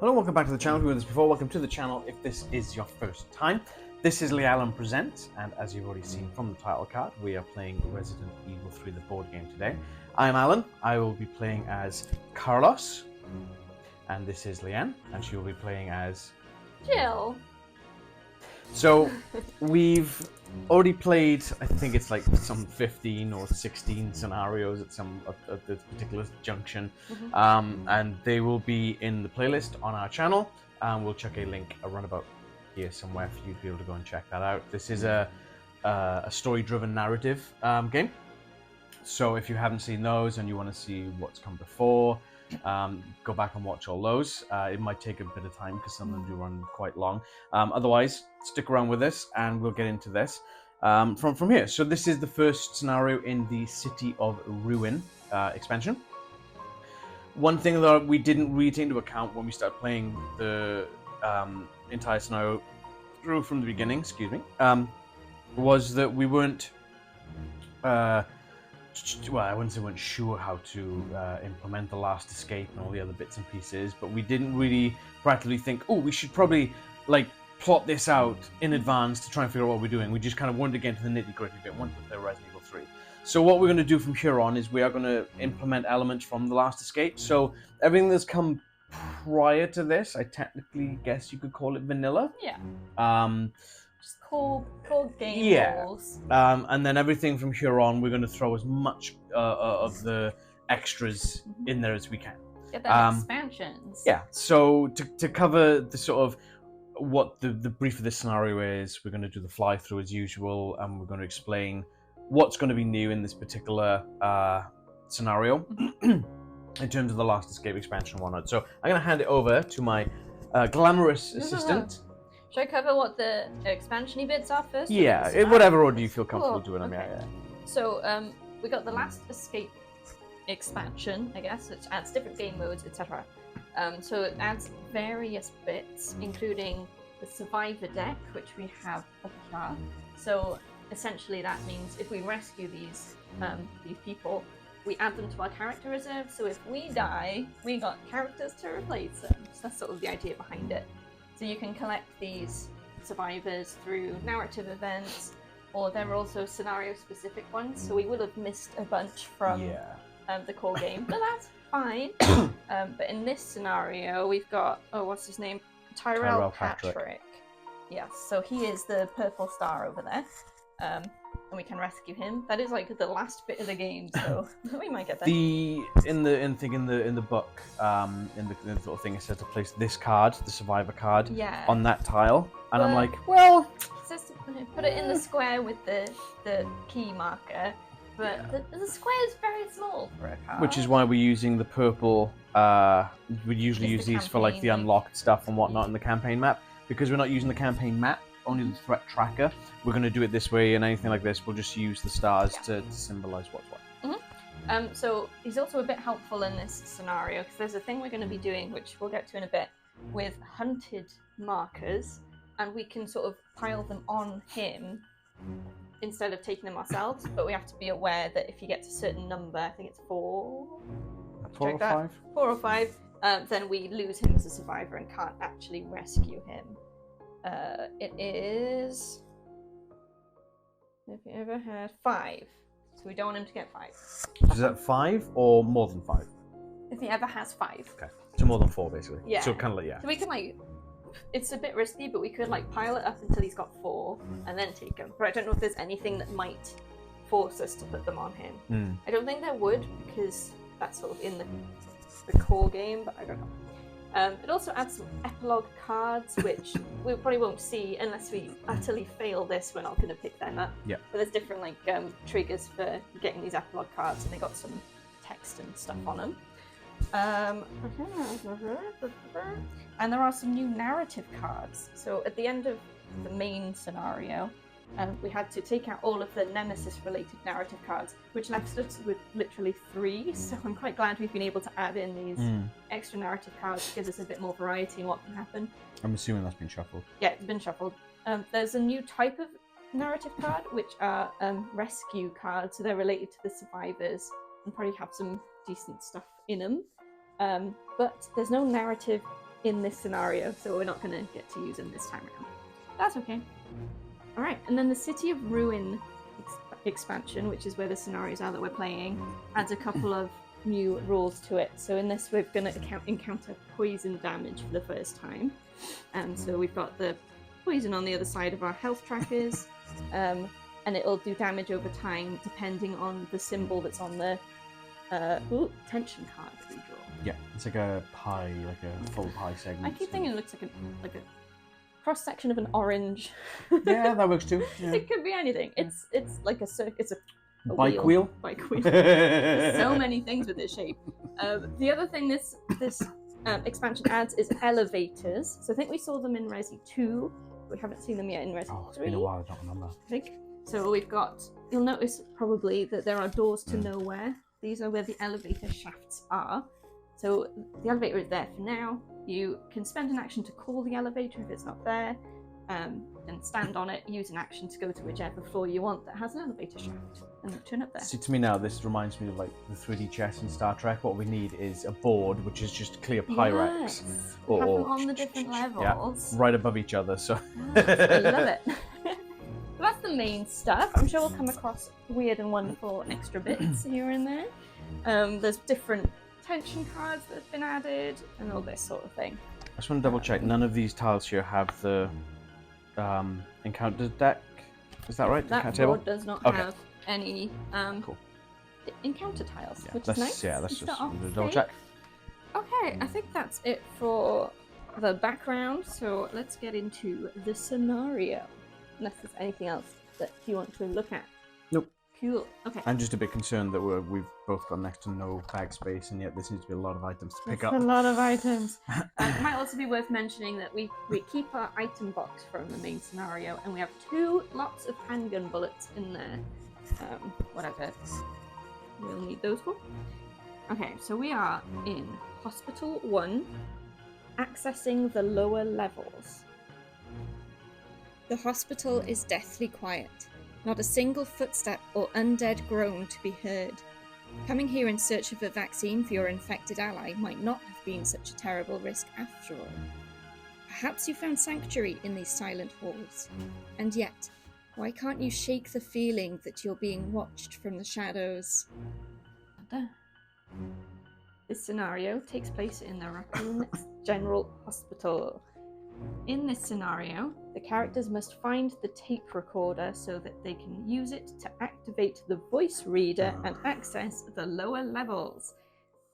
Hello, welcome back to the channel. If you've been with us before, welcome to the channel if this is your first time. This is Leanne Presents, and as you've already seen from the title card, we are playing Resident Evil 3, the board game today. I'm Alan. I will be playing as Carlos, and this is Leanne, and she will be playing as... Jill. So, we've already played, I think it's like some 15 or 16 scenarios at this particular junction, and they will be in the playlist on our channel, and we'll chuck a link around about here somewhere for you to be able to go and check that out. This is a story-driven narrative game, so if you haven't seen those and you want to see what's come before, go back and watch all those. It might take a bit of time because some of them do run quite long. Otherwise, stick around with us and we'll get into this from here. So this is the first scenario in the City of Ruin expansion. One thing that we didn't really take into account when we started playing the entire scenario through from the beginning, was that we weren't well, I wouldn't say we weren't sure how to implement the last escape and all the other bits and pieces, but we didn't really practically think, oh, we should probably like plot this out in advance to try and figure out what we're doing. We just kind of wanted to get into the nitty-gritty bit once we play Resident Evil 3. So what we're going to do from here on is we are going to implement elements from the last escape. So everything that's come prior to this, I technically guess you could call it vanilla. Yeah. Just cool game rules. And then everything from here on, we're going to throw as much of the extras in there as we can. Get them expansions. Yeah, so to cover the sort of what the brief of this scenario is, we're going to do the fly through as usual, and we're going to explain what's going to be new in this particular scenario in terms of the last escape expansion and whatnot. So I'm going to hand it over to my glamorous assistant. Should I cover what the expansion-y bits are first? Yeah, in whatever order you feel comfortable doing them. Okay. Yeah. So we got the last escape expansion, I guess, which adds different game modes, etc. So it adds various bits, including the survivor deck, which we have up here. So essentially that means if we rescue these people, we add them to our character reserve. So if we die, we got characters to replace them. So that's sort of the idea behind it. So you can collect these survivors through narrative events, or there are also scenario-specific ones. So we would have missed a bunch from the core game, but that's fine. But in this scenario, we've got, what's his name? Tyrell Patrick. Yes, so he is the purple star over there. And we can rescue him. That is like the last bit of the game, so we might get there. In the book, in the little thing, it says to place this card, the survivor card, on that tile, and I'm like, well, it says to put it in the square with the key marker, but the square is very small for a card. Which is why we're using the purple. We usually use these for like the unlocked stuff and whatnot in the campaign map, because we're not using the campaign map, only the threat tracker. We're going to do it this way, and anything like this, we'll just use the stars to symbolize what's what. So he's also a bit helpful in this scenario, because there's a thing we're going to be doing, which we'll get to in a bit, with hunted markers, and we can sort of pile them on him instead of taking them ourselves, but we have to be aware that if he gets a certain number, I think it's 4 or 5, then we lose him as a survivor and can't actually rescue him. It is, if you ever had 5, so we don't want him to get 5. Is that 5 or more than 5? If he ever has 5. Okay, so more than 4 basically. Yeah. So kind of like, So we can like, it's a bit risky, but we could like pile it up until he's got 4 and then take him. But I don't know if there's anything that might force us to put them on him. I don't think there would, because that's sort of in the core game, but I don't know. It also adds some epilogue cards, which we probably won't see unless we utterly fail this. We're not going to pick them up. Yeah. But there's different like triggers for getting these epilogue cards, and they got some text and stuff on them. And there are some new narrative cards. So at the end of the main scenario, we had to take out all of the Nemesis-related narrative cards, which left us with literally 3. So I'm quite glad we've been able to add in these extra narrative cards. It gives us a bit more variety in what can happen. I'm assuming that's been shuffled. Yeah, it's been shuffled. There's a new type of narrative card, which are rescue cards. So they're related to the survivors and probably have some decent stuff in them. But there's no narrative in this scenario, so we're not going to get to use them this time around. That's okay. All right, and then the City of Ruin expansion, which is where the scenarios are that we're playing, adds a couple of new rules to it. So in this, we're going to encounter poison damage for the first time. So we've got the poison on the other side of our health trackers, and it'll do damage over time depending on the symbol that's on the tension card that we draw. Yeah, it's like a pie, like a full pie segment. I keep thinking it looks like a cross section of an orange. Yeah, that works too. Yeah. It could be anything. It's like it's a bike wheel. Bike wheel. There's so many things with this shape. The other thing this expansion adds is elevators. So I think we saw them in Resi 2. We haven't seen them yet in Resi 3. It's been a while, I don't remember. I think. So we've got, you'll notice probably that there are doors to nowhere. These are where the elevator shafts are. So the elevator is there for now. You can spend an action to call the elevator if it's not there, and stand on it, use an action to go to whichever floor you want that has an elevator shaft, and turn up there. See, to me now, this reminds me of like the 3D chess in Star Trek. What we need is a board which is just clear Pyrex. Yes. We have them on the different levels. Yeah, right above each other. So Yes, I love it. So that's the main stuff. I'm sure we'll come across weird and wonderful extra bits here and there. There's different tension cards that have been added and all this sort of thing. I just want to double check. None of these tiles here have the encounter deck. Is that right? That board does not have any cool. encounter tiles, Yeah, which is nice. Yeah, let's You just start off double safe. check. Okay, I think that's it for the background. So let's get into the scenario. Unless there's anything else that you want to look at. Nope. Cool. Okay. I'm just a bit concerned that we've both got next to no bag space, and yet there seems to be a lot of items to pick That's up. a lot of items. It might also be worth mentioning that we keep our item box from the main scenario, and we have 2 lots of handgun bullets in there. Whatever we'll need those for. Okay, so we are in Hospital 1, accessing the lower levels. The hospital is deathly quiet. Not a single footstep or undead groan to be heard. Coming here in search of a vaccine for your infected ally might not have been such a terrible risk after all. Perhaps you found sanctuary in these silent halls. And yet, why can't you shake the feeling that you're being watched from the shadows? This scenario takes place in the Raccoon General Hospital. In this scenario, the characters must find the tape recorder so that they can use it to activate the voice reader and access the lower levels.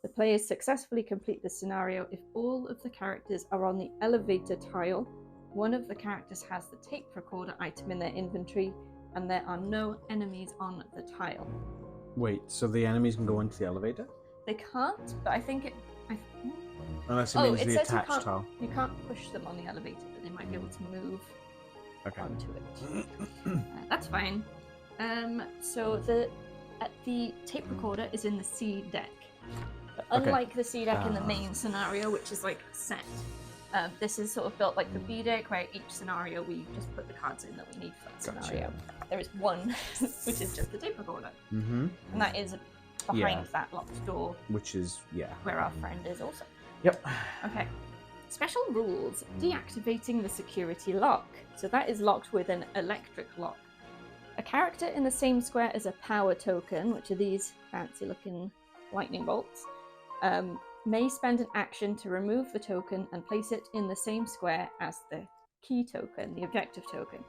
The players successfully complete the scenario if all of the characters are on the elevator tile, one of the characters has the tape recorder item in their inventory, and there are no enemies on the tile. Wait, so the enemies can go into the elevator? They can't, but I think it... Unless it means it the says attached tile. you can't push them on the elevator, but they might be able to move onto it. That's fine. So the tape recorder is in the C deck. But unlike the C deck in the main scenario, which is like set, this is sort of built like the B deck, where each scenario we just put the cards in that we need for that scenario. There is one, which is just the tape recorder. Mm-hmm. And that is behind that locked door. Which is, where our friend is also. Yep. Okay. Special rules. Deactivating the security lock. So that is locked with an electric lock. A character in the same square as a power token, which are these fancy looking lightning bolts, may spend an action to remove the token and place it in the same square as the key token, the objective token.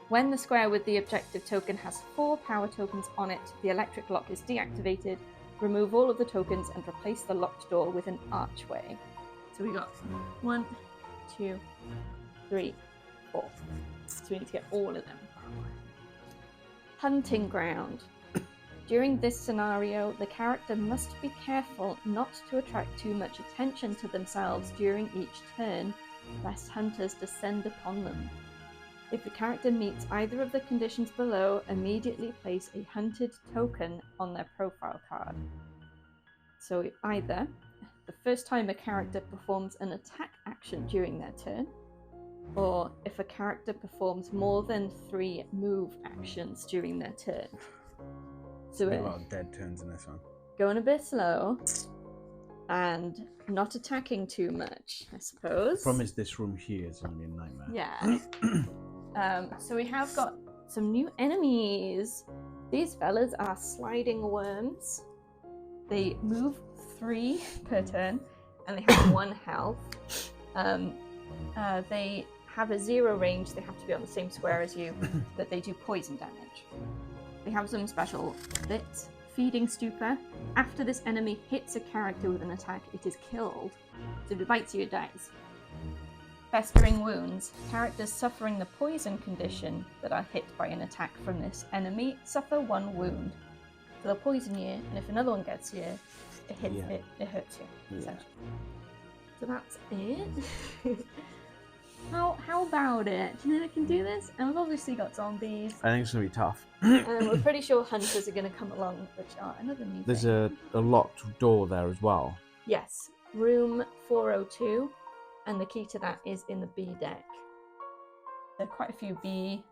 When the square with the objective token has 4 power tokens on it, the electric lock is deactivated. Remove all of the tokens and replace the locked door with an archway. So we got 1, 2, 3, 4. So we need to get all of them. Hunting ground. During this scenario, the character must be careful not to attract too much attention to themselves during each turn, lest hunters descend upon them. If the character meets either of the conditions below, immediately place a hunted token on their profile card. So either the first time a character performs an attack action during their turn, or if a character performs more than 3 move actions during their turn. So a lot of dead turns in this one. Going a bit slow. and not attacking too much, I suppose. Problem is, this room here is going to be a nightmare. Yeah. So we have got some new enemies. These fellas are sliding worms. They move 3 per turn, and they have 1 health. They have a 0 range. They have to be on the same square as you, but they do poison damage. They have some special bits. Feeding Stupor. After this enemy hits a character with an attack, it is killed. So if it bites you, it dies. Festering Wounds. Characters suffering the poison condition that are hit by an attack from this enemy suffer 1 wound. So they'll poison you, and if another one gets you, it hits it hurts you. Yeah. So that's it. How about it? Do you think I can do this? And we've obviously got zombies. I think it's going to be tough. And we're pretty sure hunters are going to come along, which are another new There's thing. a locked door there as well. Yes, room 402, and the key to that is in the B deck. There are quite a few B.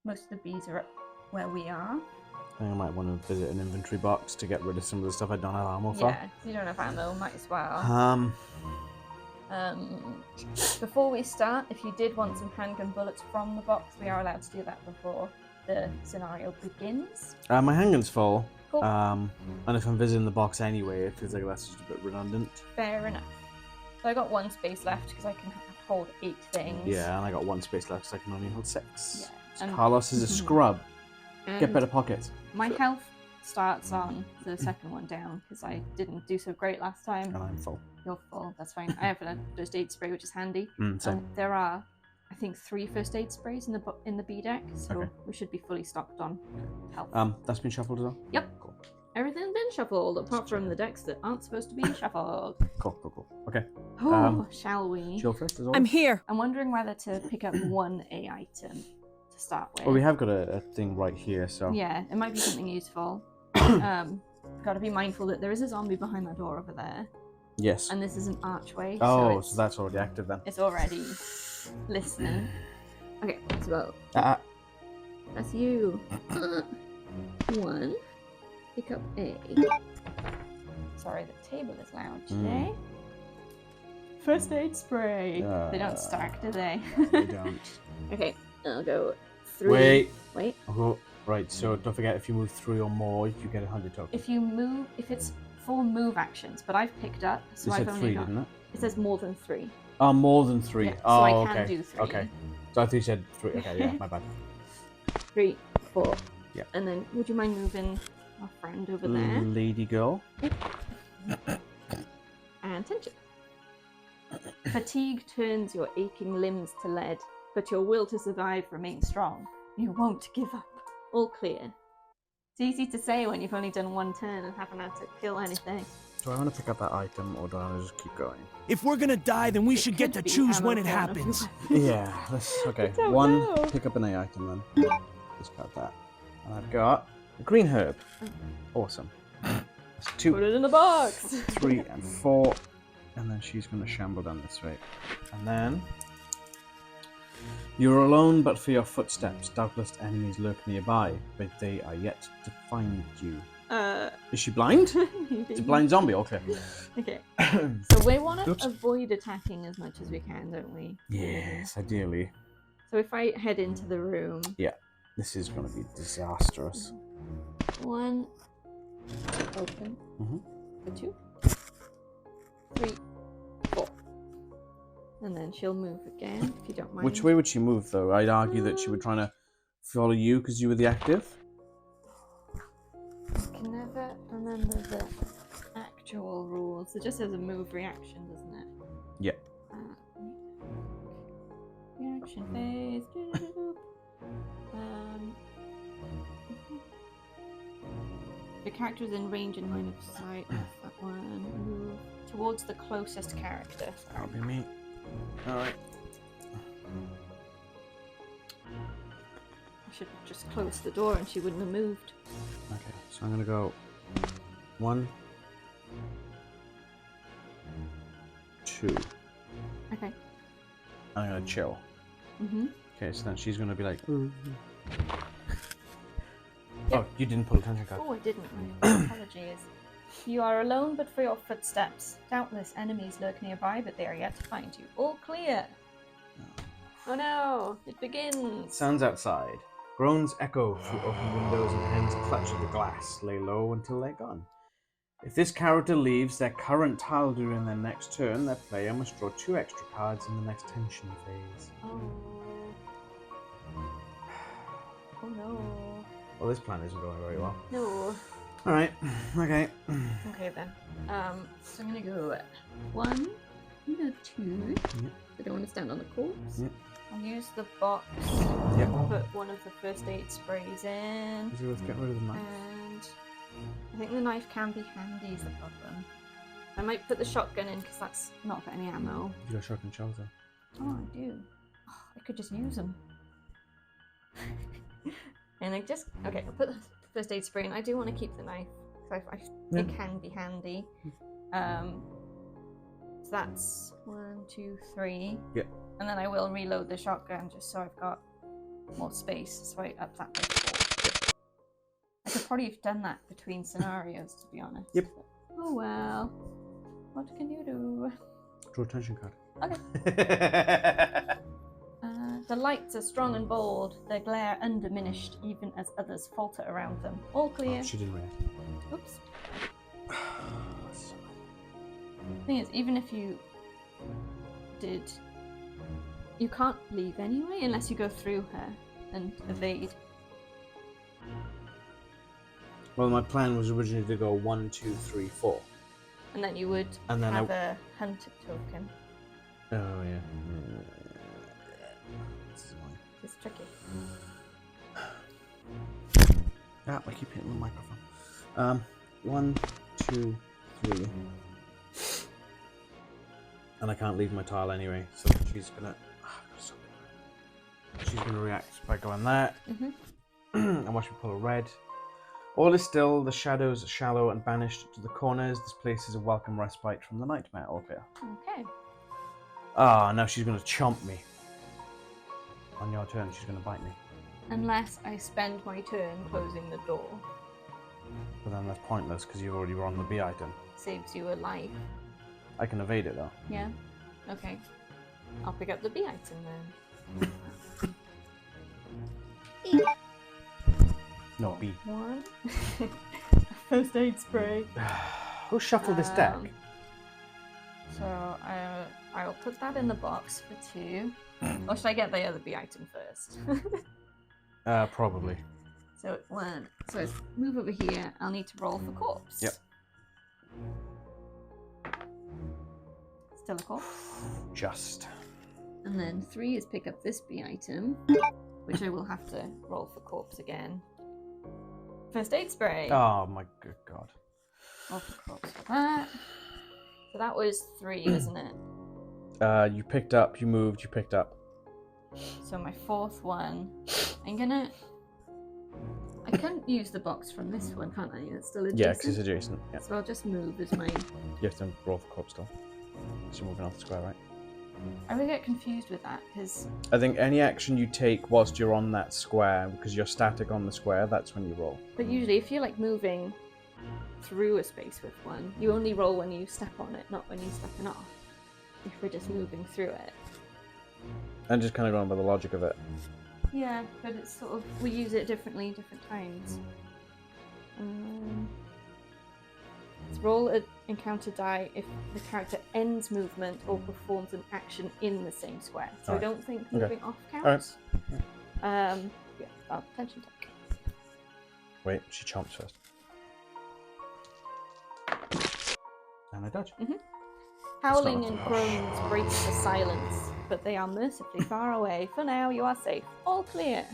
Most of the Bs are up where we are. I think I might want to visit an inventory box to get rid of some of the stuff I don't have ammo for. Yeah, you don't have ammo, might as well. Before we start, if you did want some handgun bullets from the box, we are allowed to do that before the scenario begins. My handgun's full. Cool. And if I'm visiting the box anyway, it feels like that's just a bit redundant. Fair enough. So I got 1 space left because I can hold 8 things. Yeah, and I got 1 space left, so I can only hold 6. Yeah. So And- Carlos is a scrub. Get And better pockets. my health starts on the second one down because I didn't do so great last time. And I'm full. You're full, that's fine. I have a first aid spray, which is handy. Same. There are, I think, 3 first aid sprays in the B deck, so Okay. we should be fully stocked on health. That's been shuffled as well? Yep. Cool. Everything's been shuffled, apart from the decks that aren't supposed to be shuffled. Cool. Okay. Oh, shall we? Chill first as well? I'm here. I'm wondering whether to pick up 1 A item to start with. Well, we have got a thing right here, so... Yeah, it might be something useful. Got to be mindful that there is a zombie behind that door over there, Yes. and this is an archway. Oh, so so that's already active then. it's already listening. Okay, so that's you. 1. Pick up A. Sorry, the table is loud today. First aid spray. They don't stack, do they? They don't. Okay, I'll go 3. Wait. Oh, right, so don't forget, if you move 3 or more, you get 100 tokens. If you move, if it's 4 move actions, but I've picked up, so You I've said only 3, got. didn't it? It says more than 3. Oh, more than 3. Yeah, so oh, I okay. can do 3. Okay. So I thought you said 3. Okay, yeah, my bad. 3, 4. Yeah. And then, would you mind moving our friend over there? Lady girl. And tension. Fatigue turns your aching limbs to lead, but your will to survive remains strong. You won't give up. All clear. It's easy to say when you've only done 1 turn and haven't had to kill anything. Do I want to pick up that item, or do I want to just keep going? If we're gonna die, then we should get to Could be choose ammo when it for one of happens. you. Yeah, okay. don't 1, know. pick up an A item then. Discard that. And I've got a green herb. Awesome. That's 2, Put it in the box! 3, and 4. And then she's going to shamble down this way. And then... You're alone, but for your footsteps. Doubtless enemies lurk nearby, but they are yet to find you. Is she blind? Maybe. It's a blind zombie, okay. Okay. So we want to Oops. avoid attacking as much as we can, don't we? Yes, ideally. So if I head into the room... This is going to be disastrous. 1. Open. Mhm. For 2. 3. 4. And then she'll move again, if you don't mind. Which way would she move, though? I'd argue that she would try to follow you because you were the active. I can never remember the actual rules. It just says a move reaction, doesn't it? Yeah. Reaction phase. The character is in range and line of sight. That's that one. Move towards the closest character. That'll be me. Alright. I should have just closed the door and she wouldn't have moved. Okay, so I'm gonna go 1, 2. Okay. I'm gonna chill. Mm-hmm. Okay, so then she's gonna be like, Yep. oh, you didn't pull attention card. Oh, I didn't. My apologies. You are alone but for your footsteps. Doubtless enemies lurk nearby, but they are yet to find you. All clear. Oh no, it begins. Sounds outside. Groans echo through open windows and hands clutch at the glass, lay low until they're gone. If this character leaves their current tile during their next turn, their player must draw 2 extra cards in the next tension phase. Oh. Oh no. Well, this plan isn't going very well. No. Alright, okay. Okay then. So I'm gonna go 1, no 2. Yep. I don't want to stand on the corpse. Yep. I'll use the box. Yep. Put one of the first aid sprays in. Is it worth getting rid of the knife? And I think the knife can be handy is the problem. I might put the shotgun in because that's not got any ammo. You got shotgun shells though. Oh, I do. Oh, I could just use them. And I just... Okay, I'll put the first aid spray in. I do want to keep the knife. It can be handy. So that's 1, 2, 3. Yep. And then I will reload the shotgun just so I've got more space. So I up that by 4. I could probably have done that between scenarios, to be honest. Yep. But, oh well. What can you do? Draw a tension card. Okay. The lights are strong and bold, their glare undiminished even as others falter around them. All clear. Oh, she didn't react. Oops. The thing is, even if you did, you can't leave anyway unless you go through her and evade. Well, my plan was originally to go 1, 2, 3, 4. And then you would And then have a hunted token. Oh, yeah. This is annoying. It's tricky. Ah, I keep hitting the microphone. 1, 2, 3. And I can't leave my tile anyway, so she's gonna... She's gonna react by going there. And watch me pull a red. All is still, the shadows are shallow and banished to the corners. This place is a welcome respite from the nightmare. All clear. Okay. Ah, now she's gonna chomp me. On your turn, she's gonna bite me. Unless I spend my turn closing the door. But then that's pointless because you've already run the B item. Saves you a life. I can evade it though. Yeah? Okay. I'll pick up the B item then. No, B. 1. First aid spray. Who shuffled this deck? So I will put that in the box for 2. Or should I get the other B item first? Probably. So 1. So let's move over here. I'll need to roll for corpse. Yep. Still a corpse. Just. And then 3 is pick up this B item, which I will have to roll for corpse again. First aid spray. Oh my good god. Roll for corpse for that. So that was 3, wasn't it? You picked up, you moved, you picked up. So my 4th one, I can't use the box from this one, can't I? It's still adjacent. Yeah, because it's adjacent. Yeah. So I'll just move as my... You have to roll for corpse still. So you're moving off the square, right? I would get confused with that, because... I think any action you take whilst you're on that square, because you're static on the square, that's when you roll. But usually if you're like moving through a space with one, you only roll when you step on it, not when you're stepping off. If we're just moving through it. And just kind of going by the logic of it. Yeah, but it's sort of, we use it differently different times. Let's roll an encounter die if the character ends movement or performs an action in the same square. So I don't think moving off counts. Yeah, tension tech. Wait, she chomps first. And I dodge. Howling and groans break the silence, but they are mercifully far away. For now, you are safe. All clear.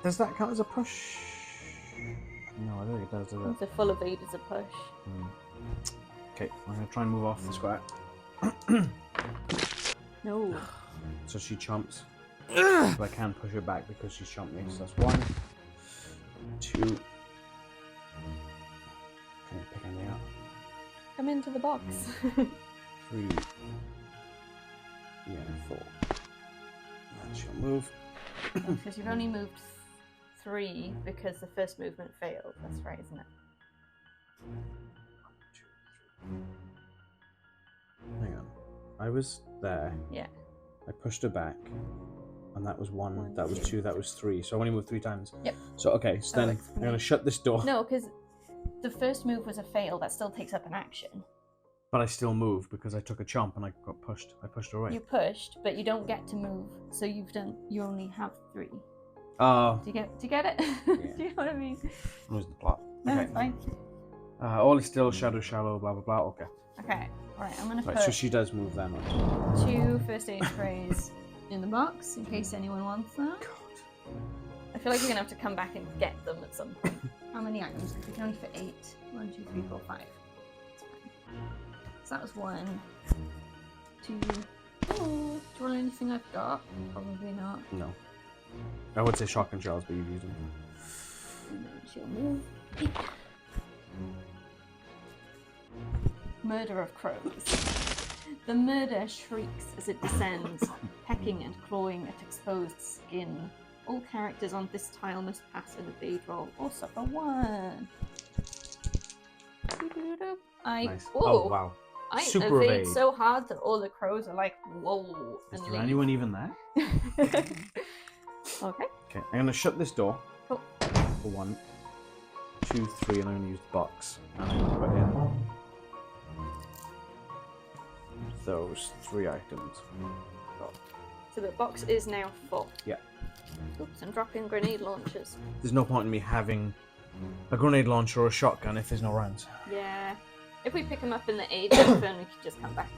Does that count as a push? No, I don't think it does it? The full evade is a push. Okay, I'm going to try and move off the square. No. So she chomps. But I can push her back because she's chomped me. So that's 1, 2. Can you pick anything up? Come into the box. 3. Yeah, 4. And she'll move. Because you've only moved 3 because the first movement failed. That's right, isn't it? I was there. Yeah. I pushed her back. And that was one, One, that was two, 2, that was 3. So I only moved 3 times. Yep. So, okay, so then I'm going to shut this door. No, because the first move was a fail. That still takes up an action. But I still moved because I took a chomp and I got pushed. I pushed her away. You pushed, but you don't get to move. So you only have 3. Do you get it? Yeah. Do you know what I mean? I'm losing the plot. No, Okay. it's fine. All is still, shadow shallow, blah, blah, blah. Okay. Okay. Alright, I'm going to Right, put so she does move then. 2 first aid sprays in the box in case anyone wants that. God. I feel like you're going to have to come back and get them at some point. How many items? We can only fit 8. 1, 2, 3, 4, 5. That's fine. So that was 1, 2. Oh, do you want anything I've got? Probably not. No. I would say shotgun shells, but you've used them. And then she'll move. Murder of crows. The murder shrieks as it descends, pecking and clawing at exposed skin. All characters on this tile must pass an evade roll or suffer 1. Nice. Oh, Oh, wow. I Super evade evade. so hard that all the crows are like, whoa. Is And there leave. anyone even there? Okay. Okay, I'm going to shut this door. Cool. For 1, 2, 3, and I'm going to use the box. And I'm going to put in those 3 items. So the box is now full. Yeah. Oops, I'm dropping grenade launchers. There's no point in me having a grenade launcher or a shotgun if there's no rounds. Yeah. If we pick them up in the aid zone, we could just come back.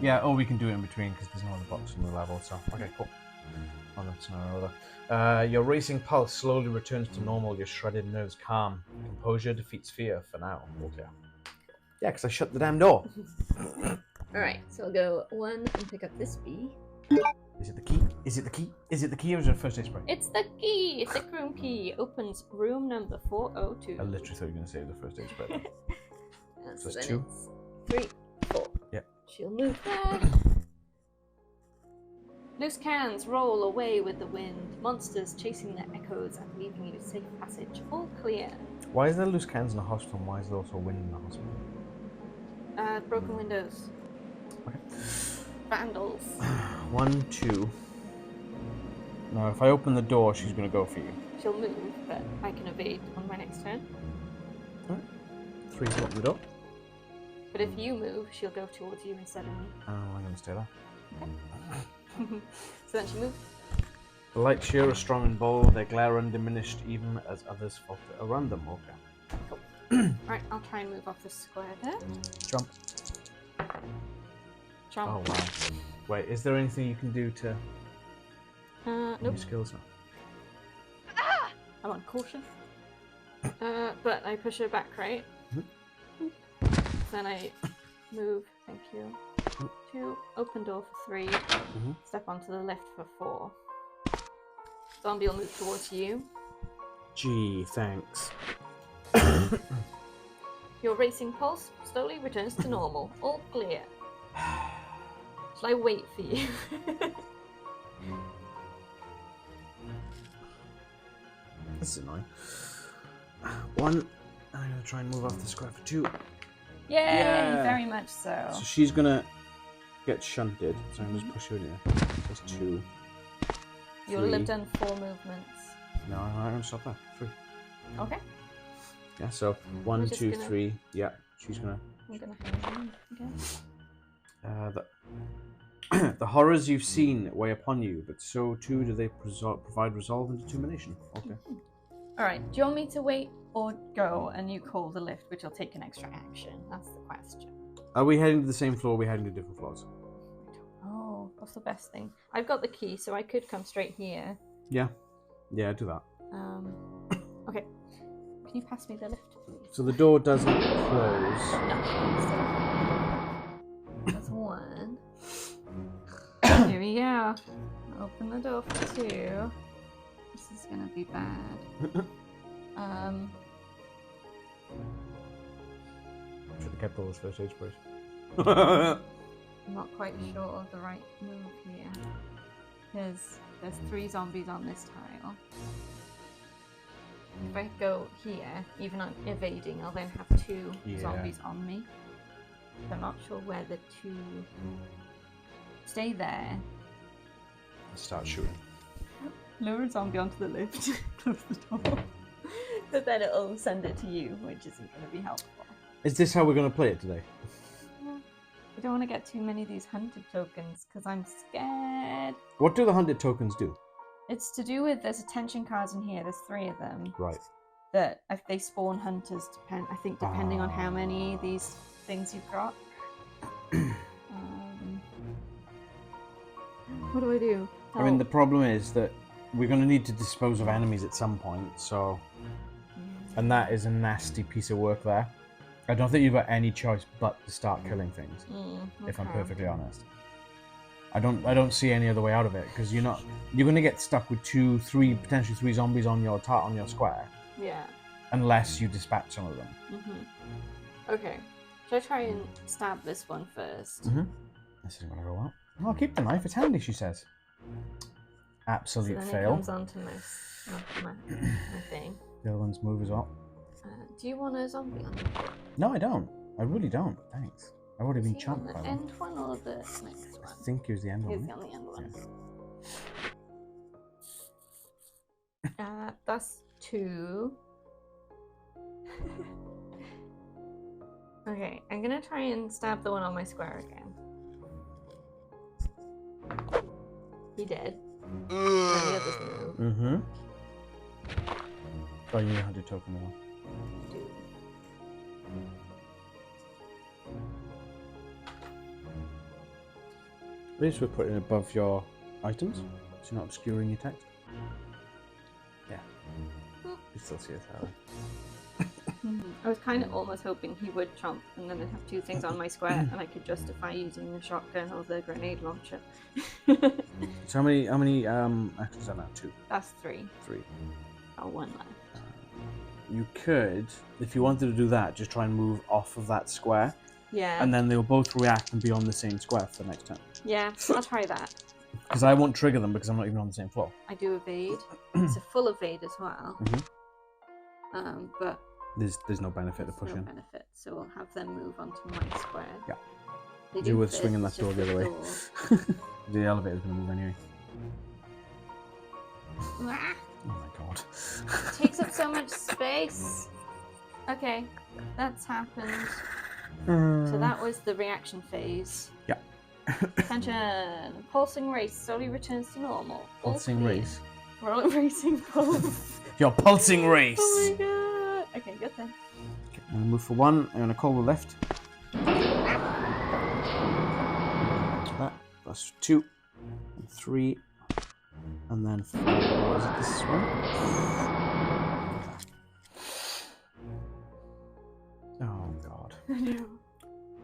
Yeah, or we can do it in between because there's no other box in the level, so okay, cool. Oh, that's no other. Your racing pulse slowly returns to normal, your shredded nerves calm. Composure defeats fear for now. Okay. Yeah, because I shut the damn door. Alright, so I'll go 1 and pick up this bee. Is it the key? Is it the key? Is it the key or is it a first aid spray? It's the key! It's the room key. Opens room number 402. I literally thought you were going to say the first aid spray. Yeah, So it's then 2? it's 3, 4. Yep. She'll move there. Loose cans roll away with the wind. Monsters chasing their echoes and leaving you safe passage. All clear. Why is there loose cans in the hospital and why is there also wind in the hospital? Broken windows. Okay. Vandals. 1, 2. Now, if I open the door, she's going to go for you. She'll move, but I can evade on my next turn. 3 to open the door. But if you move, she'll go towards you instead of me. Oh, I'm going to stay there. So then she moves. The lights here are strong and bold. They glare undiminished even as others falter around them. Okay. Cool. Alright, I'll try and move off the square there. Jump. Jump. Oh, wow. Wait, is there anything you can do to Nope. new skills now? I'm on caution. But I push her back, right? Then I move, thank you. 2, open door for 3, step onto the left for 4. Zombie will move towards you. Gee, thanks. Your racing pulse slowly returns to normal. All clear. Shall I wait for you? This is annoying. 1, I'm going to try and move off the square for 2. Yay! Yeah. Very much so. So she's going to get shunted. So I'm just push her in here. That's 2. You'll 3. have done 4 movements. No, I'm going to stop there. 3. Okay. Yeah, so 1, just 2, gonna- 3. Yeah, she's going to... I'm gonna hang on again. The horrors you've seen weigh upon you, but so too do they provide resolve and determination. Okay. Alright, do you want me to wait or go and you call the lift, which will take an extra action? That's the question. Are we heading to the same floor or are we heading to different floors? Oh, what's the best thing? I've got the key, so I could come straight here. Yeah. Yeah, do that. Okay. Can you pass me the lift, please? So the door doesn't close. That's 1. Here we go. Open the door for 2. This is gonna be bad. Should have kept all those first aid sprays. I'm not quite sure of the right move here. There's 3 zombies on this tile. If I go here, even on evading, I'll then have 2 Yeah. zombies on me. I'm not sure whether to stay there. Start shooting. Lure a zombie onto the lift, close the door. But then it'll send it to you, which isn't going to be helpful. Is this how we're going to play it today? I don't want to get too many of these hunted tokens because I'm scared. What do the hunted tokens do? It's to do with, there's attention cards in here, there's 3 of them. Right. That if they spawn hunters, I think depending on how many of these things you've got. What do I do? I mean, the problem is that we're going to need to dispose of enemies at some point, so... And that is a nasty piece of work there. I don't think you've got any choice but to start killing things, if I'm perfectly honest. I don't see any other way out of it, because you're going to get stuck with 2, 3, potentially 3 zombies on your square. Yeah. Unless you dispatch some of them. Okay. Should I try and stab this one first? This isn't going to go well. Oh, keep the knife, it's handy, she says. Absolute so then fail. It comes onto my thing. The other ones move as well. Do you want a zombie on it? No, I don't. I really don't. Thanks. I've already been Is he on chomped the by them. end one or the next one? I think it was the end He's one. on the end one. That's 2. Okay, I'm gonna try and stab the one on my square again. He did. And the others move. Oh, you had to token now. At least we're putting it above your items, so you're not obscuring your text. Yeah. You still see it, Harry. I was kind of almost hoping he would chomp, and then I'd have 2 things on my square, and I could justify using the shotgun or the grenade launcher. So how many actions are that? 2. That's 3. 3. Oh, 1 left. You could, if you wanted to do that, just try and move off of that square. Yeah. And then they'll both react and be on the same square for the next turn. Yeah, I'll try that. Because I won't trigger them because I'm not even on the same floor. I do evade. It's a full evade as well. But there's no benefit to pushing. no benefit, so we'll have them move onto my square. Yeah. They Do with fit, swinging that it's door just the other way. door. The elevator's going to move anyway. Ah, Oh my god. it takes up so much space. Okay, that's happened. So that was the reaction phase. Yeah. Attention! Pulsing race slowly returns to normal. All Pulsing clear. race. Roller racing pulse. Your pulsing race! Oh my god! Okay, good then. Okay, I'm going to move for 1. I'm going to call the left. That. Plus 2. And 3. And then 4. Is it this one? Oh god.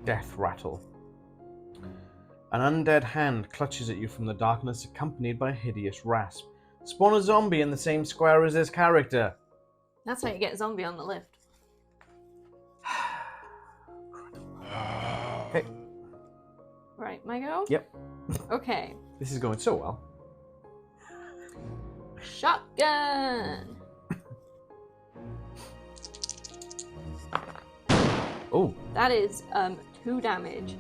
Death rattle. An undead hand clutches at you from the darkness, accompanied by a hideous rasp. Spawn a zombie in the same square as this character. That's how you get a zombie on the lift. Okay. Right, my go? Yep. Okay. This is going so well. Shotgun! Oh, That is 2 damage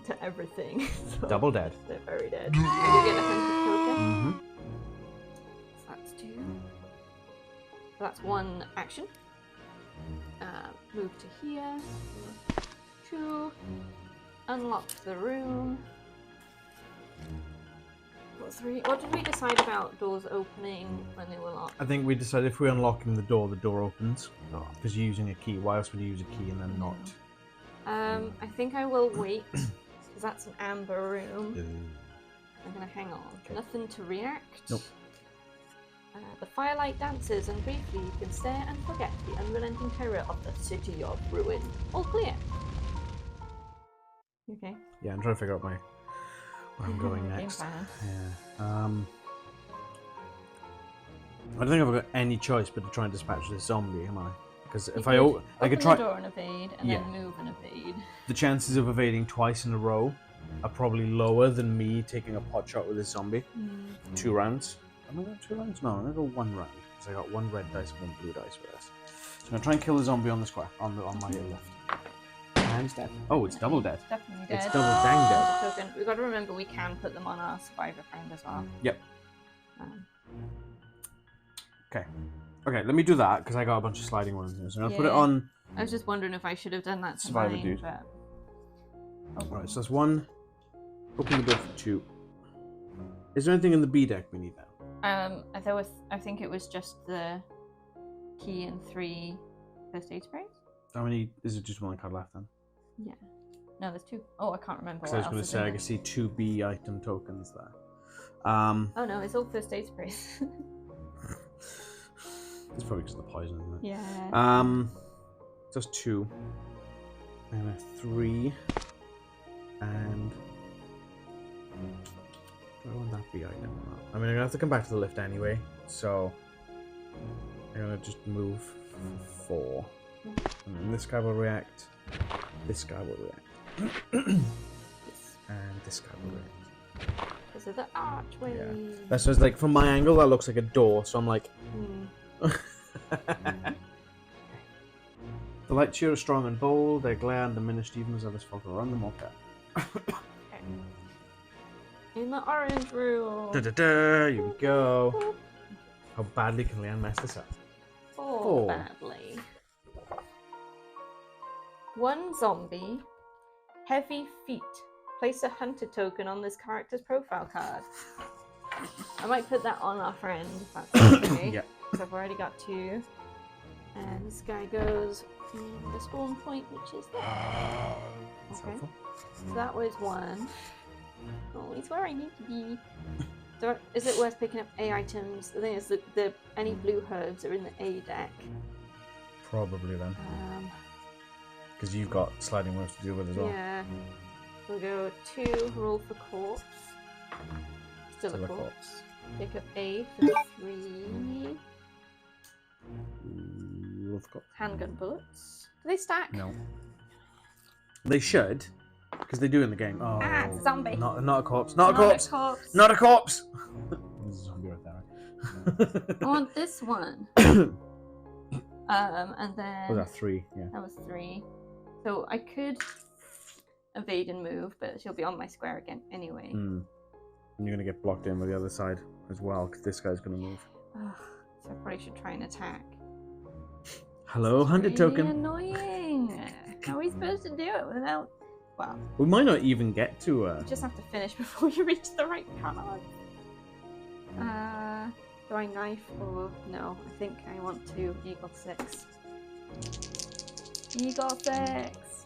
to everything. So double dead. they're very dead. I do get a hunted token. Mm-hmm. So that's 2. So that's 1 action. Move to here. 2. Unlock the room. 3. What did we decide about doors opening when they were locked? I think we decided if we're unlocking the door opens. Because you're using a key. Why else would you use a key and then not? I think I will wait, because that's an amber room. I'm gonna hang on. Okay. Nothing to react. Nope. The firelight dances, and briefly you can stare and forget the unrelenting terror of the city of ruin. All clear. Okay. Yeah, I'm trying to figure out where I'm going Game next. plan. Yeah. I don't think I've got any choice but to try and dispatch this zombie, am I? Because if I could open try, the door and evade, and Yeah. then move and evade. the chances of evading twice in a row are probably lower than me taking a pot shot with this zombie. 2 rounds. Am I going 2 rounds? No, I'm going to go 1 round. Because I got 1 red dice and 1 blue dice for this. So I'm going to try and kill the zombie on the square, on my left. hand's dead. Oh, it's double dead. Definitely dead. It's double dang dead. Token. We've got to remember we can put them on our survivor friend as well. Yep. Um, Okay. Okay, let me do that because I got a bunch of sliding ones here. So I'm gonna put it Yeah. on. I was just wondering if I should have done that to Survivor mine, dude. but... Alright, so that's one. Open the door for two. Is there anything in the B deck we need now? There was. I think it was just the key and 3 first aid sprays. How many? Is it just one card left then? Yeah. No, there's 2. Oh, I can't remember. Because What I was else going to is say in I there. can see 2 B item tokens there. Oh no, it's all first aid sprays. It's probably because of the poison, isn't it? Yeah. Just 2. And a 3. And do I want that B item or not? I mean, I'm gonna have to come back to the lift anyway, so I'm gonna just move 4. And then this guy will react. This guy will react. And this guy will react. Because of the archway. Yeah. That's just like from my angle, that looks like a door, so I'm like. The lights here are strong and bold, their glare and diminished even as others fog around them. Okay. In the orange room. Da-da-da, here we go. How badly can Leanne mess this up? Oh, badly. 1 zombie. Heavy feet. Place a hunter token on this character's profile card. I might put that on our friend, if that's okay. Yeah. Because I've already got 2. And this guy goes in the spawn point, which is there. That's Okay. helpful. So that was 1. Oh, he's where I need to be. So is it worth picking up A items? The thing is that any blue herbs are in the A deck. Probably then. Because you've got sliding works to deal with as well. Yeah. We'll go 2, roll for corpse. Still a corpse. Pick up A for 3. Love corpse. Handgun bullets. Do they stack? No. They should, because they do in the game. Oh, it's a zombie. Not a corpse. Not a corpse. corpse. Not a corpse. There's a zombie right there. I want this one. And then Was that 3? Yeah. that was 3. So I could evade and move, but she'll be on my square again anyway. And you're gonna get blocked in by the other side as well, because this guy's gonna move. Ugh, so I probably should try and attack. Hello, hunter Really token. annoying. How are we supposed to do it without? Well, We might not even get to. you just have to finish before you reach the right card. Do I knife or no? I think I want to Eagle 6. Eagle 6.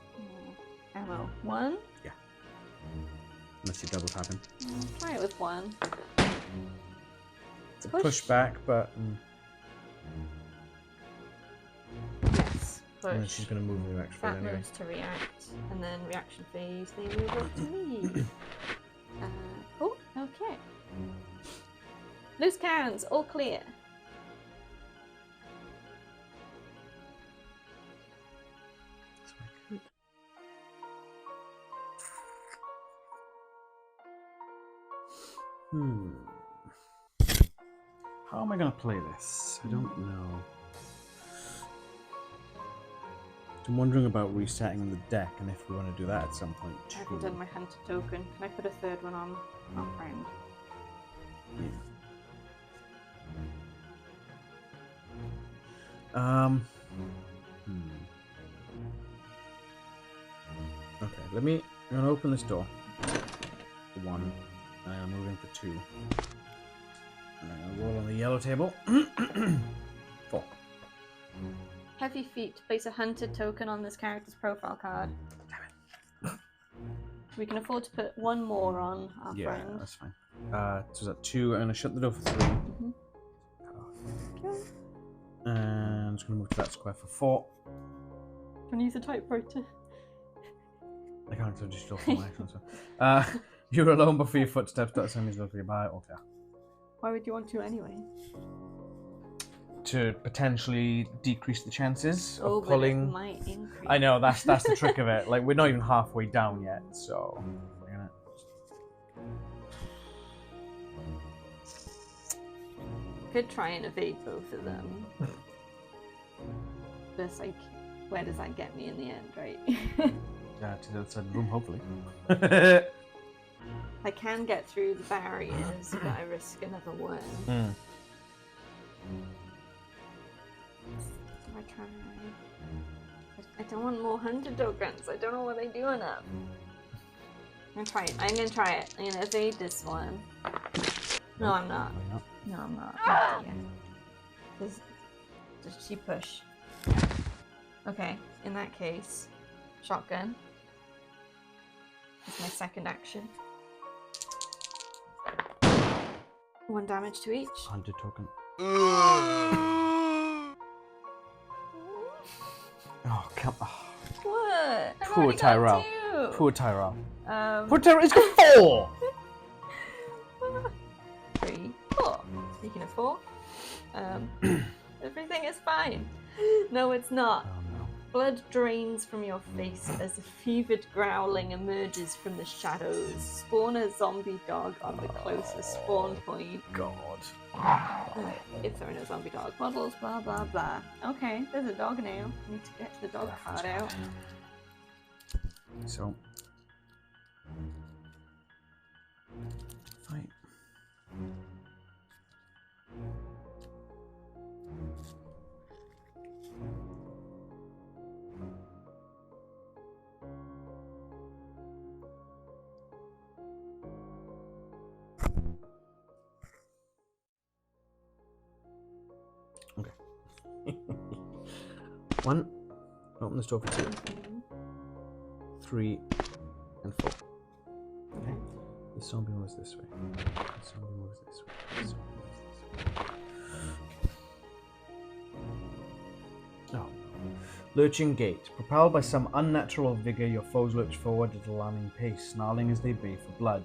Ammo 1. Unless you double tap him. Try it with 1. It's a pushback, but Yes. and then Push. she's gonna move in the next That anyway. moves to react, and then reaction phase, they move up to me. Oh, okay. Loose cans, all clear. How am I gonna play this? I don't know. I'm wondering about resetting the deck and if we want to do that at some point I too. haven't done my hunter token. Can I put a 3rd one on our friend? Okay, I'm gonna open this door. For 1. And I'm moving for 2. And I'm gonna roll on the yellow table. 4. Heavy feet. Place a hunter token on this character's profile card. We can afford to put 1 more on our friend. That's fine. So that 2. I'm gonna shut the door for 3. Okay. And I'm just gonna move to that square for 4. Can I use a typewriter? I can't so just off my action. So. You're alone before your footsteps. That sends me goodbye. Okay. Why would you want to anyway? To potentially decrease the chances of But it pulling. might increase. I know that's the trick of it. Like we're not even halfway down yet, so we're gonna. Could try and evade both of them. But it's like, where does that get me in the end, right? to the other side of the room, hopefully. I can get through the barriers, but I risk another worm. Mm. So I try. I don't want more hunter tokens. I don't know what they do enough. I'm gonna try it. I'm gonna try it. I'm gonna evade this one. No, I'm not. No, I'm not. Oh, dear. Does she push? Okay, in that case, shotgun is my second action. 1 damage to each. Hunter token. Oh, come on. What? I've Poor already got Tyrell. 2. Poor Tyrell. Um, Poor Tyrell. It's got 4! 3, 4. Speaking of 4, everything is fine. No, it's not. Oh no. Blood drains from your face as a fevered growling emerges from the shadows. Spawn a zombie dog on the closest spawn point. God. If there are no zombie dog models, blah blah blah. Okay, there's a dog now. I need to get the dog card out. So. Fight. Okay. 1. Open the door for 2. 3 and 4. Okay. The zombie moves this way. The zombie moves this way. The zombie moves this way. Oh. Lurching gait. Propelled by some unnatural vigor, your foes lurch forward at a alarming pace, snarling as they bay for blood.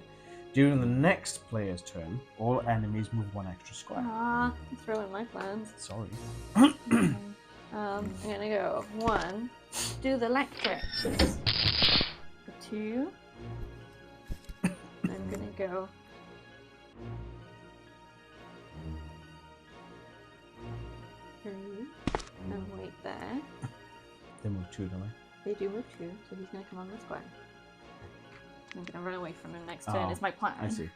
During the next player's turn, all enemies move 1 extra square. Ah, I'm throwing my plans. Sorry. I'm gonna go 1. Do the electrics. 2. I'm gonna go 3 and wait there. They move 2, don't they? They do move 2, so he's gonna come on the square. I'm gonna run away from him next turn. Is my plan. I see.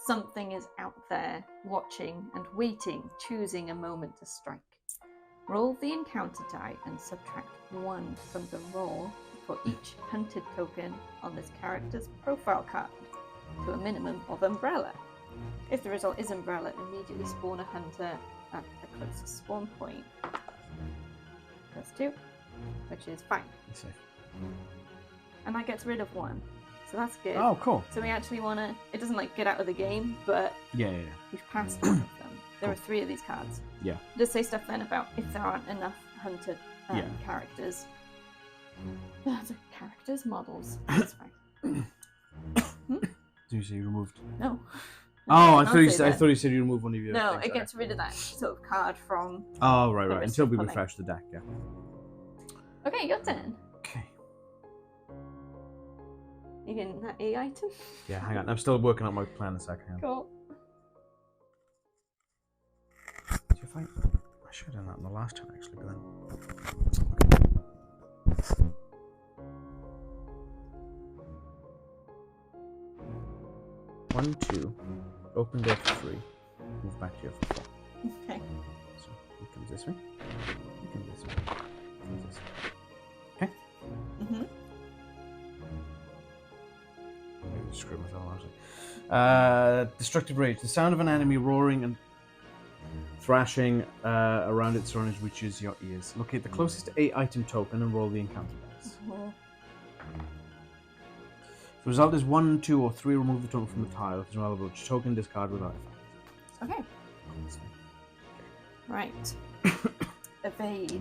Something is out there, watching and waiting, choosing a moment to strike. Roll the encounter die and subtract 1 from the roll for each hunted token on this character's profile card to a minimum of umbrella. If the result is umbrella, immediately spawn a hunter at the closest spawn point. That's 2, which is fine. I see. And that gets rid of 1. So that's good. Oh, cool. So we actually want to... It doesn't, like, get out of the game, but Yeah. we've passed one of them. There are 3 of these cards. Yeah. It does say stuff then about if there aren't enough hunted Yeah. characters. Characters? Models. That's fine. Did you say you removed? No. Oh, I Can't thought you say said. I that. thought you said you removed one of your. No, things, it gets rid of that sort of card from... Oh, right. the risk Until of we pulling. refresh the deck, yeah. Okay, your turn. Okay. You getting that A item? Yeah, hang on. I'm still working on my plan a second. Hang on. Cool. Did you find? I should have done that in the last turn, actually, but then. 1, 2. Open door for 3. Move back here for 4. Okay. So he comes this way. He comes this way. He comes this way. Okay. Mm-hmm. Maybe screw myself actually. Destructive rage. The sound of an enemy roaring and thrashing around its surroundings reaches your ears. Locate the closest 8-item token and roll the encounter dice. If the result is 1, 2, or 3, remove the token from the tile. If it's relevant, token discard without effect. Okay. Right. Evade.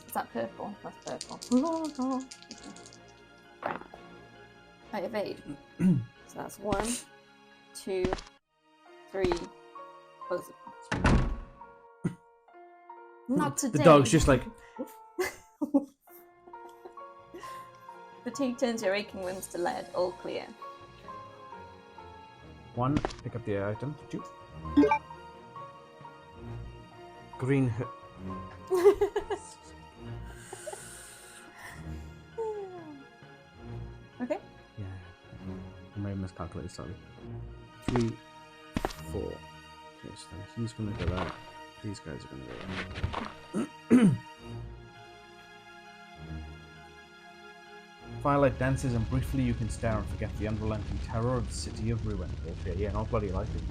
Is that purple? That's purple. Right. I evade. So that's 1, 2, 3. Close it. Not today. The dog's just like. Fatigue turns your aching limbs to lead. All clear. 1, pick up the item. 2. Green. let's calculate slightly. 3, 4. Okay, so then he's going to go there. These guys are going to go there. Firelight dances, and briefly you can stare and forget the unrelenting terror of the city of ruin. Okay, yeah, not bloody like it.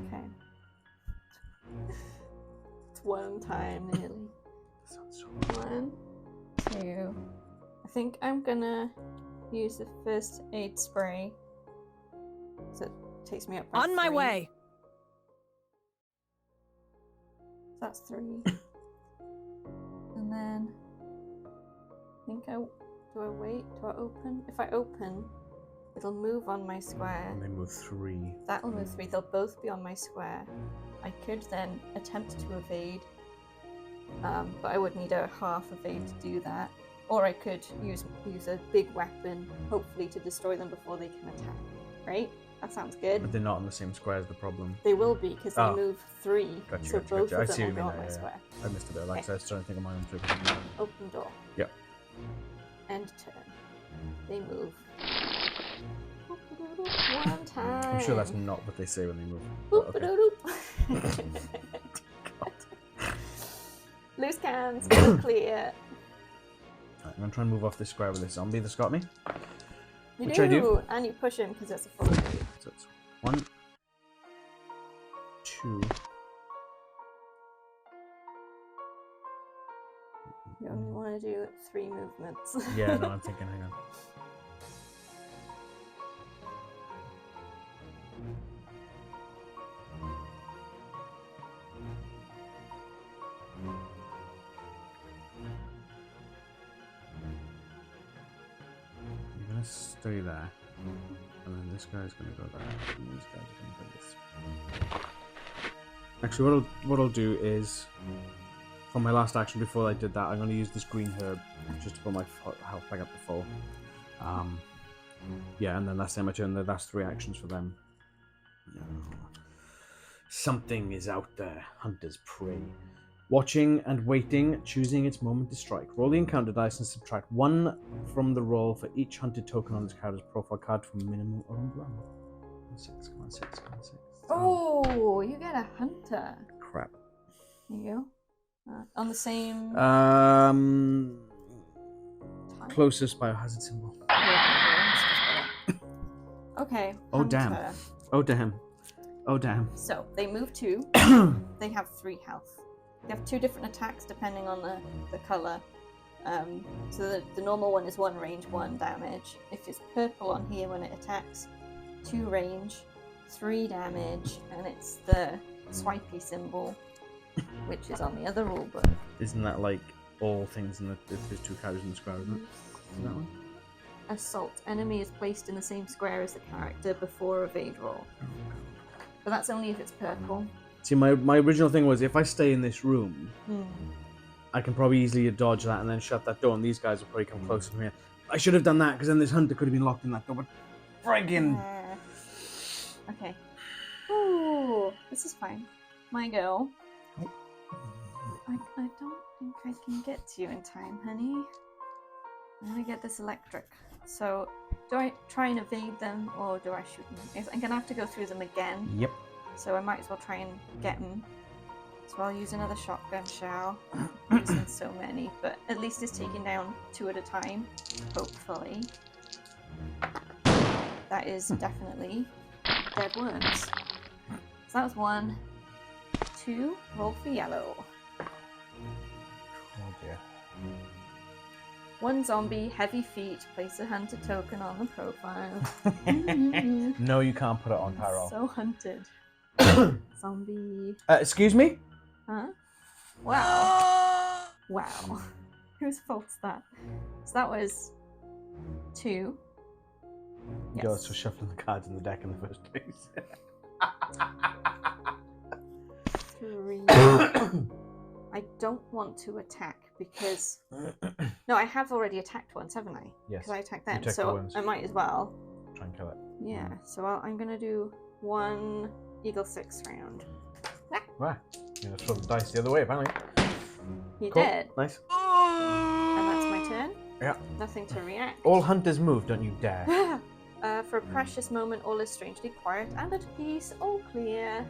Okay. It's worm time, nearly. That sounds so 1, 2. I think I'm gonna use the first aid spray. So it takes me up by On my 3. way. That's 3. And then I think do I wait? Do I open? If I open, it'll move on my square. And they move 3. That'll move 3. They'll both be on my square. I could then attempt to evade, but I would need a half evade to do that. Or I could use a big weapon, hopefully to destroy them before they can attack. Right? That sounds good. But they're not on the same square as the problem. They will be, because they Oh. move 3, Gotcha, so gotcha, both gotcha. I of see them what will you go mean on now, my yeah, square. I missed a bit. Like, so I was trying to think of my own too. Open door. Yep. End turn. They move. 1 time. I'm sure that's not what they say when they move. But okay. Boop-a-doo-doop. Loose cans, all clear. Right, I'm going to try and move off this square with this zombie that's got me. You Which I do. And you push him because it's a full evade. So it's 1, 2. You only want to do 3 movements. Yeah, no, I'm thinking, hang on. You're going to stay there. And then this guy's going to go there. And these guys are going to go this way. Actually, what I'll do is, for my last action before I did that, I'm going to use this green herb just to put my health back up to full. Yeah, and then that's my turn. That's 3 actions for them. Something is out there. Hunter's prey. Watching and waiting, choosing its moment to strike. Roll the encounter dice and subtract 1 from the roll for each hunted token on this character's profile card from minimum or run. 6, come on, 6, come on, 6. Oh, you get a hunter. Crap. There you go. On the same. Closest biohazard symbol. Okay. Oh, damn. hunter. Oh damn. Oh damn. So they move 2. They have 3 health. They have 2 different attacks depending on the color. So the normal one is 1 range, 1 damage. If it's purple on here when it attacks, 2 range, 3 damage, and it's the swipey symbol, which is on the other rulebook. Isn't that like all things in there's 2 characters in the square, isn't it? Is that one? Assault. Enemy is placed in the same square as the character before evade roll. But that's only if it's purple. See, my original thing was if I stay in this room, I can probably easily dodge that and then shut that door, and these guys will probably come closer to me. I should have done that, because then this hunter could have been locked in that door, but friggin'... Okay. Ooh, this is fine. My go. I don't think I can get to you in time, honey. I'm gonna get this electric. So, do I try and evade them, or do I shoot them? I'm gonna have to go through them again. Yep. So I might as well try and get them. So I'll use another shotgun shell. I'm using so many, but at least it's taking down 2 at a time, hopefully. That is definitely dead worms. So that was 1, 2, roll for yellow. Oh dear. 1 zombie, heavy feet, place a hunter token on the profile. No, you can't put it on Tyrell. So hunted. Zombie. Excuse me? Huh? Wow. Wow. Whose fault's that? So that was 2. Yes. Yours for shuffling the cards in the deck in the first place. 3. I don't want to attack because... No, I have already attacked once, haven't I? Yes. Because I attacked You them, attacked the so worms. I might as well. Try and kill it. Yeah, so I'm going to do 1 Eagle 6 round. Right. You're going to throw the dice the other way, apparently. You Cool. did. Nice. And that's my turn. Yeah. Nothing to react. All hunters move, don't you dare. For a precious moment, all is strangely quiet and at peace. All clear.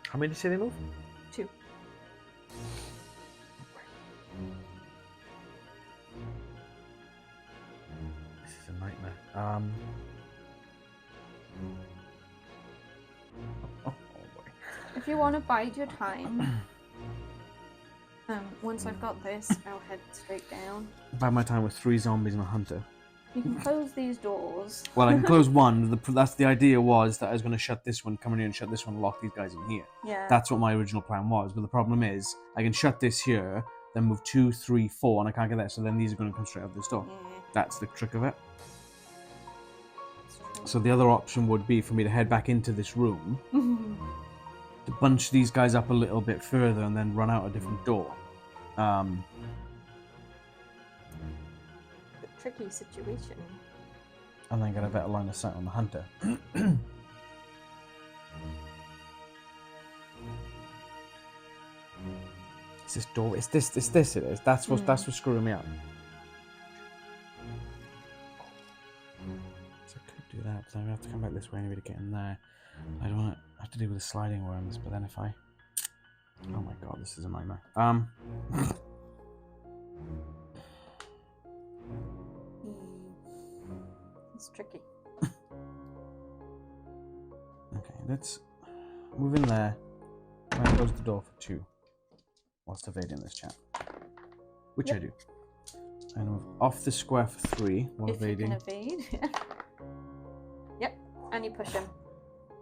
How many did you say they move? 2. This is a nightmare. Oh boy. If you want to bide your time, once I've got this, I'll head straight down. By my time with 3 zombies and a hunter. You can close these doors. Well, I can close one. That's the idea was that I was going to shut this one, come in here and shut this one, lock these guys in here. Yeah. That's what my original plan was. But the problem is, I can shut this here, then move 2, 3, 4, and I can't get there. So then these are going to come straight out this door. Yeah. That's the trick of it. So the other option would be for me to head back into this room, to bunch these guys up a little bit further, and then run out a different door. Tricky situation. And then get a better line of sight on the hunter. It's this door. It's this. It is. That's what's screwing me up. So I could do that, but I'm gonna have to come back this way anyway to get in there. I don't want to have to deal with the sliding worms, but then if I, oh my god, this is a nightmare. It's tricky. Okay, let's move in there. I'm gonna close the door for 2 whilst evading this chap, which I do. And move off the square for 3 while If evading. you can evade. Yep, and you push him.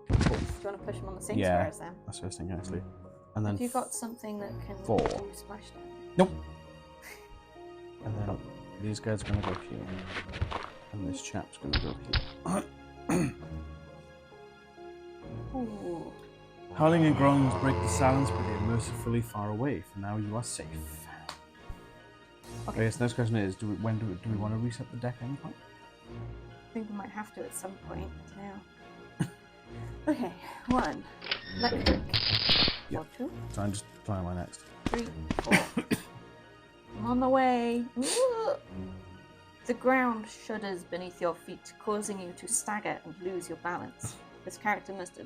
Do you want to push him on the same square as them? That's what I was thinking actually. And then Have you got something that can 4. do splash damage? Nope. And then these guys are gonna go here, and this chap's gonna go here. Ooh. Howling and groans break the silence, but they are mercifully far away. For now, you are safe. Okay. I guess the next question is: do we want to reset the deck at any point? I think we might have to at some point now. Okay, 1. Electric. Yep. 2. So I'm just trying my next. 3, 4. I'm on the way. Ooh. The ground shudders beneath your feet, causing you to stagger and lose your balance. This character must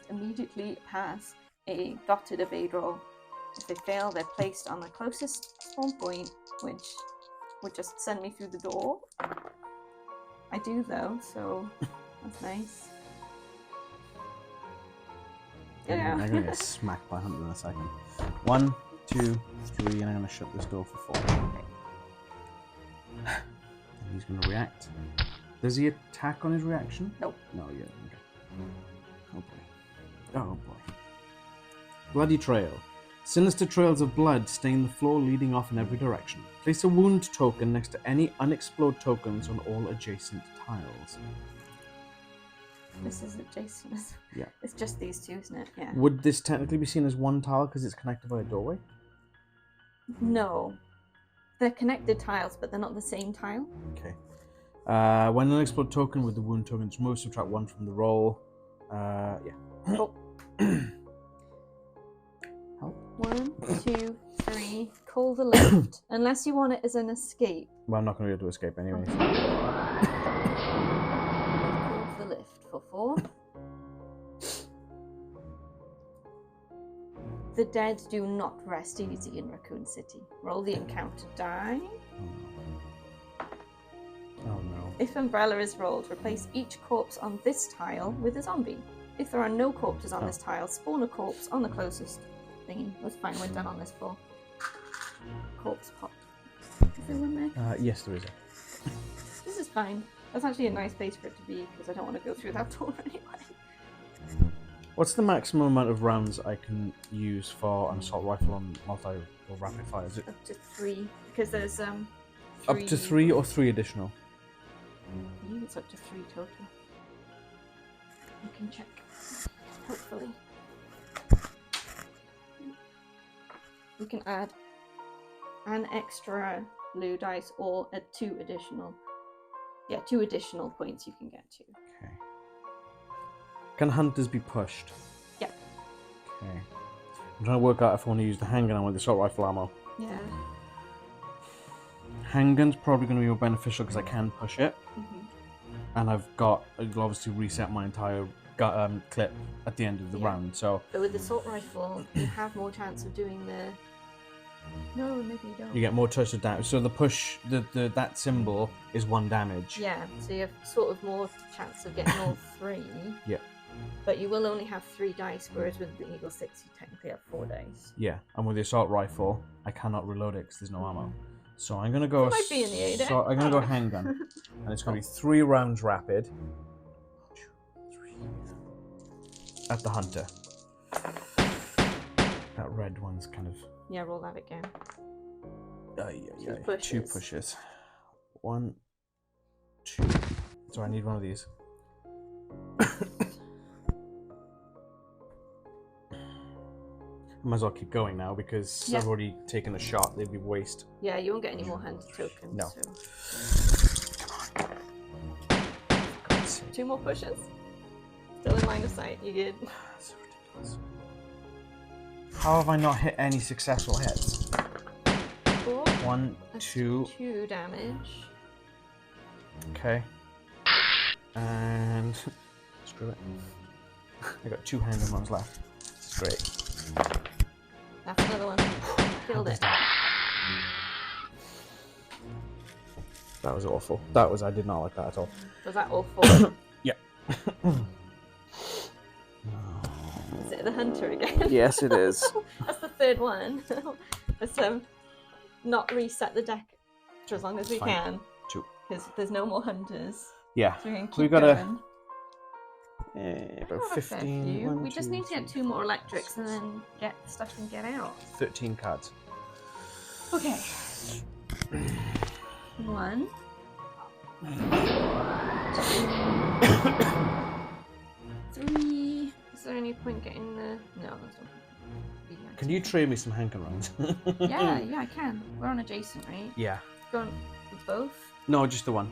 immediately pass a dotted evade roll. If they fail, they're placed on the closest spawn point, which would just send me through the door. I do though, so that's nice. Yeah. I'm gonna get smacked by Hunter in a second. 1, 2, 3, and I'm gonna shut this door for 4. Okay. And he's gonna react. Does he attack on his reaction? Nope. No, yeah. Okay. Oh boy. Oh boy. Bloody trail. Sinister trails of blood stain the floor leading off in every direction. Place a wound token next to any unexplored tokens on all adjacent tiles. This is adjacent. Yeah. It's just these 2, isn't it? Yeah. Would this technically be seen as one tile because it's connected by a doorway? No. They're connected tiles, but they're not the same tile. Okay. When an unexplored token with the wound token is removed, subtract 1 from the roll. Yeah. Cool. Help. 1, 2, 3. Call the lift. Unless you want it as an escape. Well, I'm not going to be able to escape anyway. Call the lift for 4. The dead do not rest easy in Raccoon City. Roll the encounter die. Oh no. If Umbrella is rolled, replace each corpse on this tile with a zombie. If there are no corpses on this tile, spawn a corpse on the closest thingy. That's fine, we're done on this floor. Corpse pop. Is there one there? Yes, there is. This is fine. That's actually a nice place for it to be, because I don't want to go through that door anyway. What's the maximum amount of rounds I can use for an assault rifle on multi or rapid fire? Is it Up to 3, because there's 3... up to 3 or 3 additional? I believe it's up to 3 total. You can check. Hopefully. You can add an extra blue dice or a 2 additional. Yeah, 2 additional points you can get to. Okay. Can hunters be pushed? Yeah. Okay. I'm trying to work out if I want to use the handgun with the assault rifle ammo. Yeah. Handgun's probably going to be more beneficial because I can push it. Mm-hmm. And it'll obviously reset my entire clip at the end of the round, so... But with the assault rifle, you have more chance of doing the... No, maybe you don't. You get more touch of damage. So the push, that symbol is 1 damage. Yeah, so you have sort of more chance of getting all 3. Yeah. But you will only have 3 dice, whereas with the Eagle 6 you technically have 4 dice. Yeah, and with the assault rifle, I cannot reload it because there's no ammo. So I'm gonna go. It might be in the A deck. So I'm gonna go handgun, and it's gonna be 3 rounds rapid. At the hunter. That red one's kind of. Yeah, roll that again. Yeah. 2 pushes. 2 pushes. 1, 2. So I need one of these. I might as well keep going now because I've already taken a shot. They'd be waste. Yeah, you won't get any more hunter tokens. No. So. 2 more pushes. Still in line of sight. You good? That's ridiculous. How have I not hit any successful hits? 4. 1, 2. 2 damage. Okay. And screw it. I got 2 handgun ones left. This is great. That's another one. Killed it. That was awful. I did not like that at all. Was that awful? Yeah. Is it the hunter again? Yes, it is. That's the 3rd one. Let's not reset the deck for as long as we can. 2. Because there's no more hunters. Yeah. So we can keep We gotta. going. About Have a fair 15. few. 1, We just 2, need to get 2 more electrics and then get stuff and get out. 13 cards. Okay. 1. 3. Is there any point getting the... No, there's no. Can you trade me some handgun rounds? Yeah, I can. We're on adjacent, right? Yeah. Go on with both? No, just the one.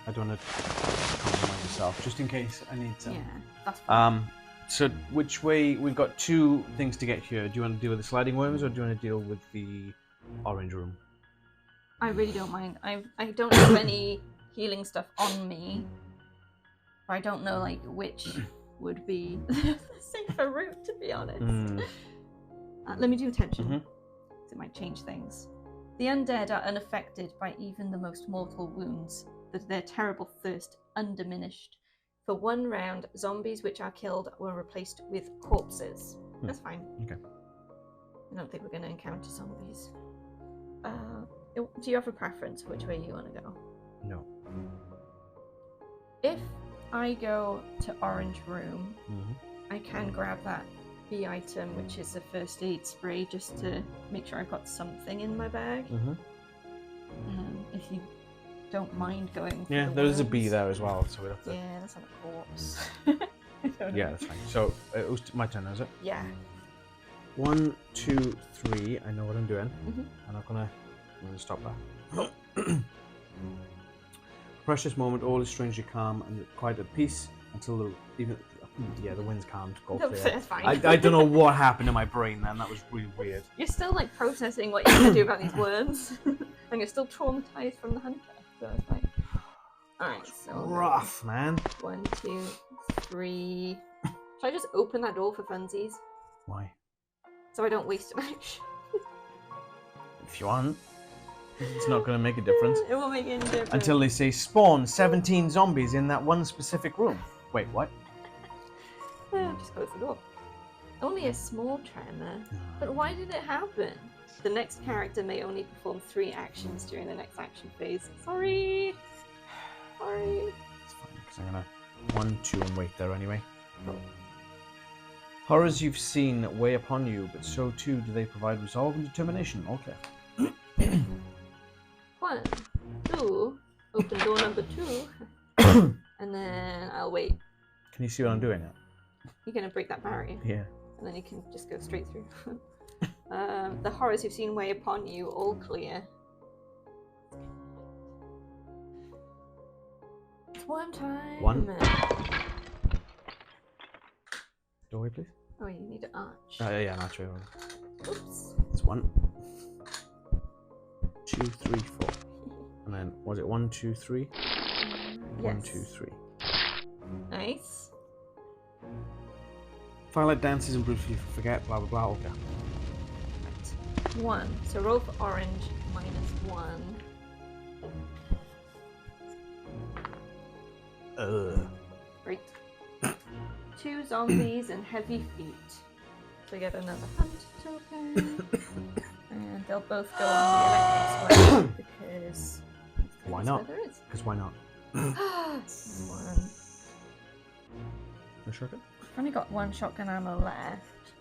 I don't want to compromise myself, just in case I need to. Yeah, that's fine. So which way? We've got 2 things to get here. Do you want to deal with the sliding worms, or do you want to deal with the orange room? I really don't mind. I don't have any healing stuff on me. I don't know like which would be the safer route, to be honest. Let me do attention. Mm-hmm. It might change things. The undead are unaffected by even the most mortal wounds, their terrible thirst undiminished. For 1 round, zombies which are killed were replaced with corpses. That's fine. Okay. I don't think we're going to encounter zombies. Do you have a preference for which way you want to go? No. If I go to orange room, I can grab that B item, which is a first aid spray, just to make sure I've got something in my bag. If you don't mind going for yeah, the there's a worms. bee there as well, so we have to... Yeah, that's not a corpse. Yeah, that's fine. So, it was my turn, is it? Yeah. 1, 2, 3. I know what I'm doing. I'm gonna stop that. Precious moment, all is strangely calm and quite at peace until the wind's calmed. Go No, clear. that's fine. I don't know what happened in my brain then. That was really weird. You're still like processing what you're gonna do about these worms, and you're still traumatized from the hunter. So it's fine. All right. So Rough, man. 1, 2, 3. Should I just open that door for funsies Why? so I don't waste an action? If you want. It's not going to make a difference. It won't make any difference. Until they say spawn 17 zombies in that one specific room. Wait, what? Just close the door. Only a small tremor. But why did it happen? The next character may only perform 3 actions during the next action phase. Sorry. It's fine, because I'm going to 1, 2 and wait there anyway. Cool. Horrors you've seen weigh upon you, but so too do they provide resolve and determination. All clear. 1, 2, open door number 2, and then I'll wait. Can you see what I'm doing now? You're going to break that barrier, Yeah. and then you can just go straight through. The horrors you've seen weigh upon you, all clear. It's worm time. 1. Doorway, please. Oh, you need an arch. Yeah, naturally. Oops. It's 1, 2, 3, 4. And then, was it 1, 2, 3? 1, 2, 3. Nice. Twilight dances and briefly forget, blah, blah, blah. Okay. Right. 1. So roll for orange, -1. Great. 2 zombies and heavy feet. So get another hunt token. And they'll both go on the electric square because... Why that's not? where there is. Because why not? 1. No shotgun? I've only got 1 shotgun ammo left.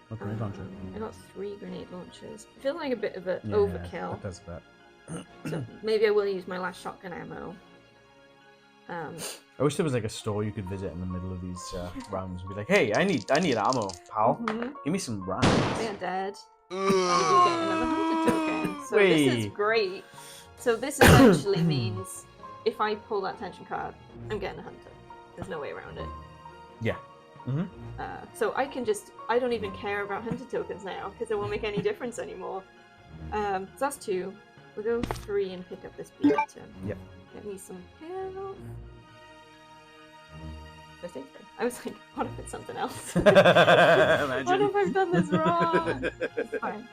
Or grenade launcher? I got 3 grenade launchers. I feel like a bit of an Yeah, overkill. that does that. So maybe I will use my last shotgun ammo. I wish there was like a store you could visit in the middle of these rounds and be like, "Hey, I need ammo, pal. Give me some rounds." They're dead. You get another hunter token. So this is great. So this essentially means if I pull that tension card, I'm getting a hunter. There's no way around it. Yeah. So I don't even care about hunter tokens now because it won't make any difference anymore. So that's 2. We'll go 3 and pick up this B item. Yep. Get me some health. First aid spray. I was like, what if it's something else? What if I've done this wrong? It's fine.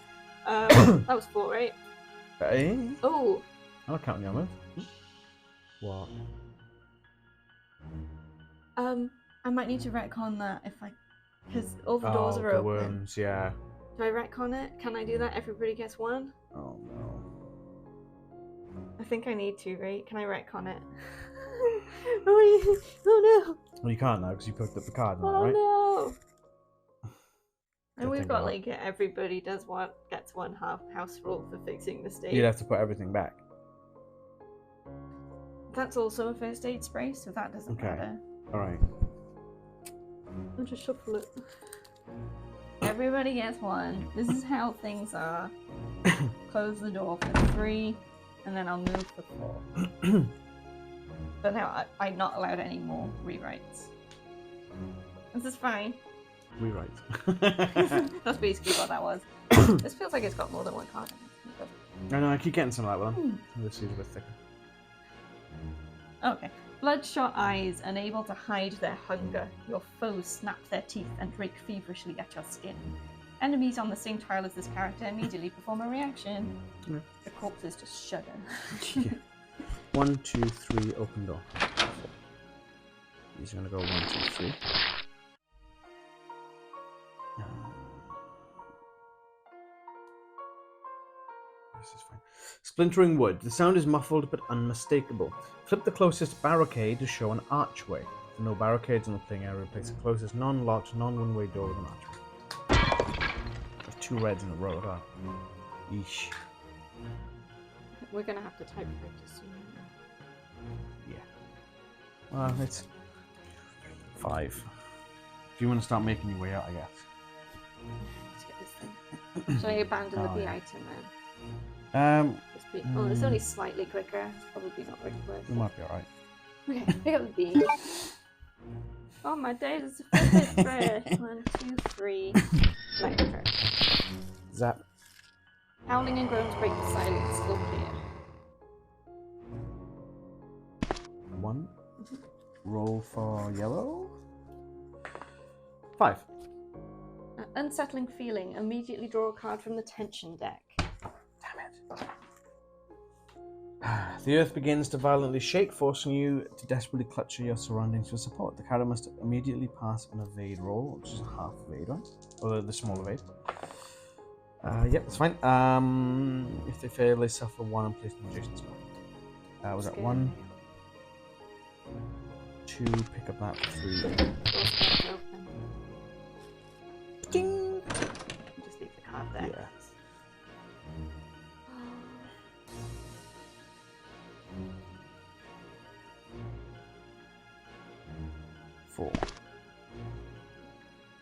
That was 4, right? Oh! I'm not counting your move. What? I might need to retcon that if I... Because all the doors are open. Worms, yeah. Do I retcon it? Can I do that? Everybody gets 1? Oh no. I think I need to, right? Can I retcon it? Oh no! Well, you can't now because you picked up the card now, Oh right? no! And Good we've thing got about like everybody gets 1 house rule for fixing mistake. You'd have to put everything back. That's also a first aid spray, so that doesn't matter. Alright. I'll just shuffle it. Everybody gets 1. This is how things are. Close the door for 3, and then I'll move for 4. But now I'm not allowed any more rewrites. This is fine. Rewrite. That's basically what that was. This feels like it's got more than 1 card in it. I know, I keep getting some of that one. This is a bit thicker. Okay. Bloodshot eyes, unable to hide their hunger. Your foes snap their teeth and rake feverishly at your skin. Enemies on the same tile as this character immediately perform a reaction. Yeah. The corpses just shudder. Yeah. 1, 2, 3, open door. He's gonna go 1, 2, 3. This is fine. Splintering wood. The sound is muffled but unmistakable. Flip the closest barricade to show an archway. If no barricades in the playing area, place the closest non-locked, non-one-way door with an archway. There's 2 reds in a row, huh? Yeesh. We're gonna have to type practice soon. Yeah. Well, it's 5. If you want to start making your way out, I guess. Let's get this thing. Should I abandon the B yeah. item then? Oh, it's mm. only slightly quicker. It's probably not really worth It it. might be alright. Okay, pick up the B. Oh my days, it's a first aid spray. 1, 2, 3. Electric. Zap. Howling and groans break the silence. Go clear. 1. Roll for yellow. 5. Unsettling feeling. Immediately draw a card from the tension deck. Damn it. The earth begins to violently shake, forcing you to desperately clutch at your surroundings for support. The character must immediately pass an evade roll, which is a half evade, right? Or the small evade. Yep, that's fine. If they fail, they suffer 1 and place an adjacent spell. Was that 1? 2, pick up that 3. Ding! Just leave the card there. Yeah. Four.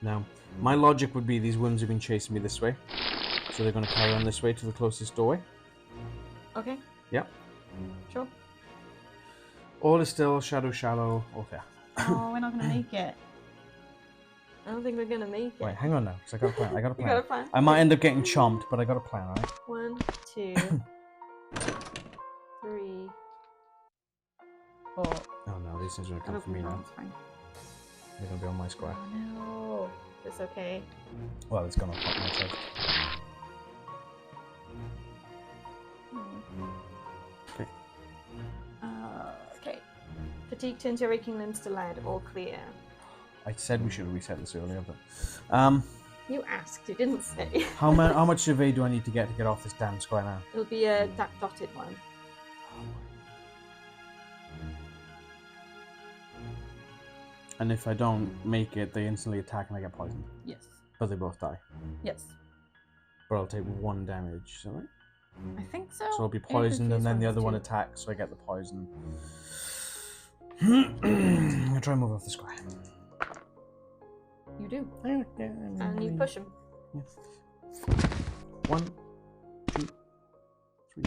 Now, my logic would be these worms have been chasing me this way, so they're going to carry on this way to the closest doorway. Okay. Yep. Sure. All is still, shadow, shallow. Okay. Oh, we're not going to make it. I don't think we're gonna make it. Wait, hang on now, because I got a plan. I got a You plan. got a plan? I might end up getting chomped, but I got a plan, alright? 1, 2, 3, 4. Oh no, these things are gonna come for me now. It's fine. They're gonna be on my square. Oh no. It's okay. Well, it's gonna pop my chest. Okay. Okay. Fatigue turns your aching limbs to lead. All clear. I said we should have reset this earlier, but You asked. You didn't say. how much evade do I need to get off this damn square now? It'll be a dotted one. And if I don't make it, they instantly attack and I get poisoned. Yes. But they both die. Yes. But I'll take 1 damage, is that right? I think so. So I'll be Yeah, poisoned and then the confused other one too. attacks, so I get the poison. I'm gonna try and move off the square. You do. Yeah, And you push him. Yeah. 1, 2, 3.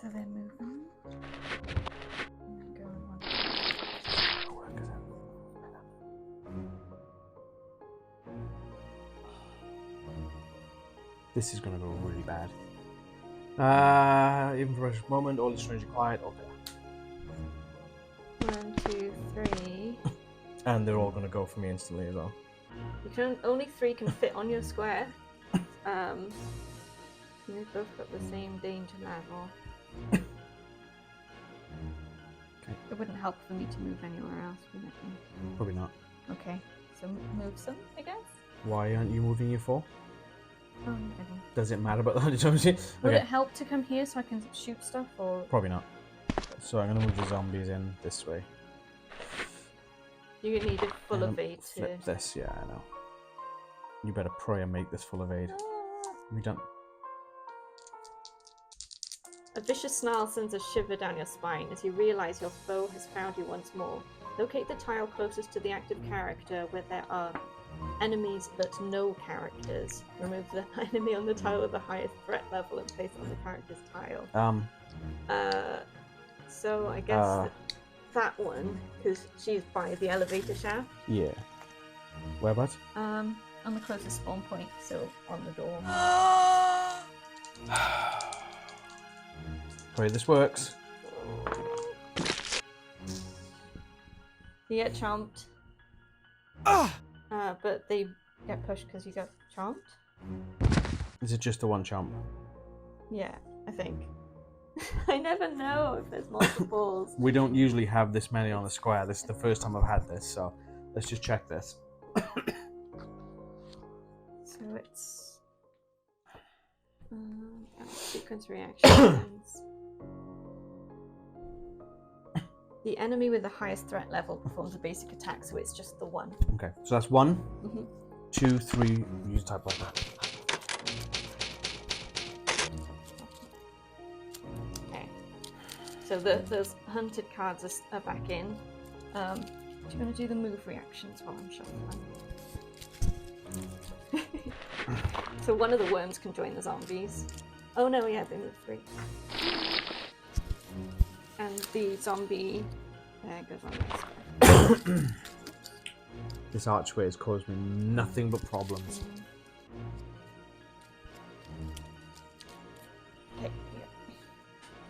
So they're moving. And then go in one. This is gonna go really bad. Even for a moment, all is strangely quiet. Okay. 1, 2, 3. And they're all gonna go for me instantly as well. Only 3 can fit on your square. You've both got the same danger level. Okay. It wouldn't help for me to move anywhere else, would it? Probably not. Okay, so move some, I guess. Why aren't you moving your 4? Oh, I don't. Does it matter about the 120? Would Okay. it help to come here so I can shoot stuff, or Probably not. So I'm gonna move the zombies in this way. you need it full And of aid to? flip this, yeah, I know. You better pray and make this full of aid. We done. A vicious snarl sends a shiver down your spine as you realize your foe has found you once more. Locate the tile closest to the active character where there are enemies but no characters. Remove the enemy on the tile with the highest threat level and place it on the character's tile. So I guess that one, because she's by the elevator shaft. Yeah. Whereabouts? On the closest spawn point, so on the door. Pray this works. You get chomped. But they get pushed because you got chomped? Is it just the one chomp? Yeah, I think. I never know if there's multiples. We don't usually have this many on the square. This is the first time I've had this, so let's just check this. So it's sequence reactions. The enemy with the highest threat level performs a basic attack, so it's just the one. Okay, so that's 1, Mhm. 2, 3. Use type like that. Okay. So those hunted cards are back in. Do you want to do the move reactions while I'm shuffling? So one of the worms can join the zombies. Oh no, yeah, they move 3. And the zombie goes on this way. This archway has caused me nothing but problems. Okay,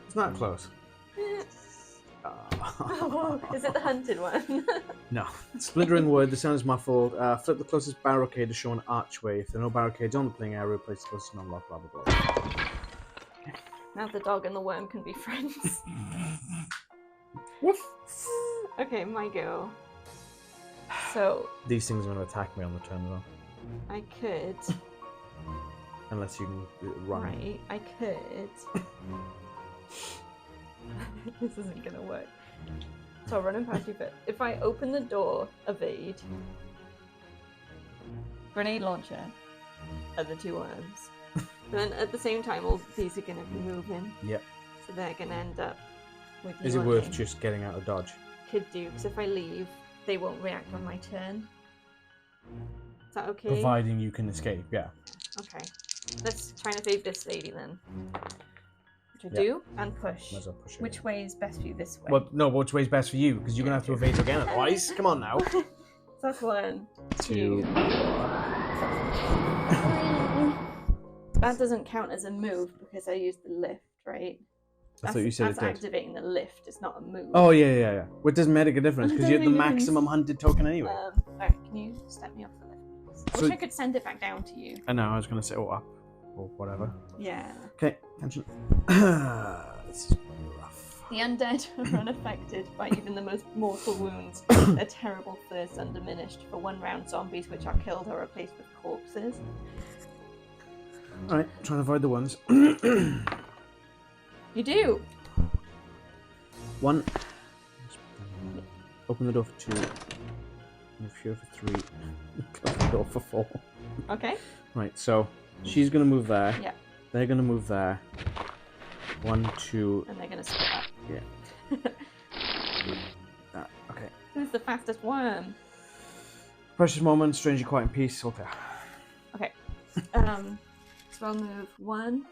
It's not close. yeah. Is it the hunted one? No. Splintering wood, the sound is muffled. Flip the closest barricade to show an archway. If there are no barricades on the playing area, replace the closest non-lock, blah, blah, blah. Now the dog and the worm can be friends. Woof. Okay, my go. So, These things are going to attack me on the turn, though. I could... Unless you can run. Right, I could... This isn't gonna work. So I'll run in past you, but if I open the door, evade, grenade launcher, and the 2 worms, then at the same time all these are gonna be moving. Yep. So they're gonna end up with you. Is it on worth me. just getting out of dodge? Could do, because if I leave, they won't react on my turn. Is that okay? Providing you can escape, yeah. Okay. Let's try and evade this lady then. to do and push. Might as well push it. Which way is best for you? This way. Well, no, which way's best for you? Because you're going to have to evade again otherwise. Come on now. So that's 1, 2. 2. That doesn't count as a move because I used the lift, right? I thought you said it that's did. activating the lift. It's not a move. Oh, yeah. Which doesn't make a difference because you have the maximum hunted token anyway. Alright, can you step me off the lift? I So- wish I could send it back down to you. I know, I was going to say, up or whatever. Yeah. Okay, attention. This is rough. The undead are unaffected by even the most mortal wounds. Their terrible thirst undiminished. For 1 round, zombies which are killed are replaced with corpses. Alright, trying to avoid the ones. You do! 1. Open the door for 2. Move here for 3. Close the door for 4. Okay. Right, so she's going to move there. Yeah. They're going to move there. 1, 2. And they're gonna split up. Yeah. Okay. Who's the fastest worm? Precious moment, strangely quiet and peace. Okay. Okay. So I'll move 1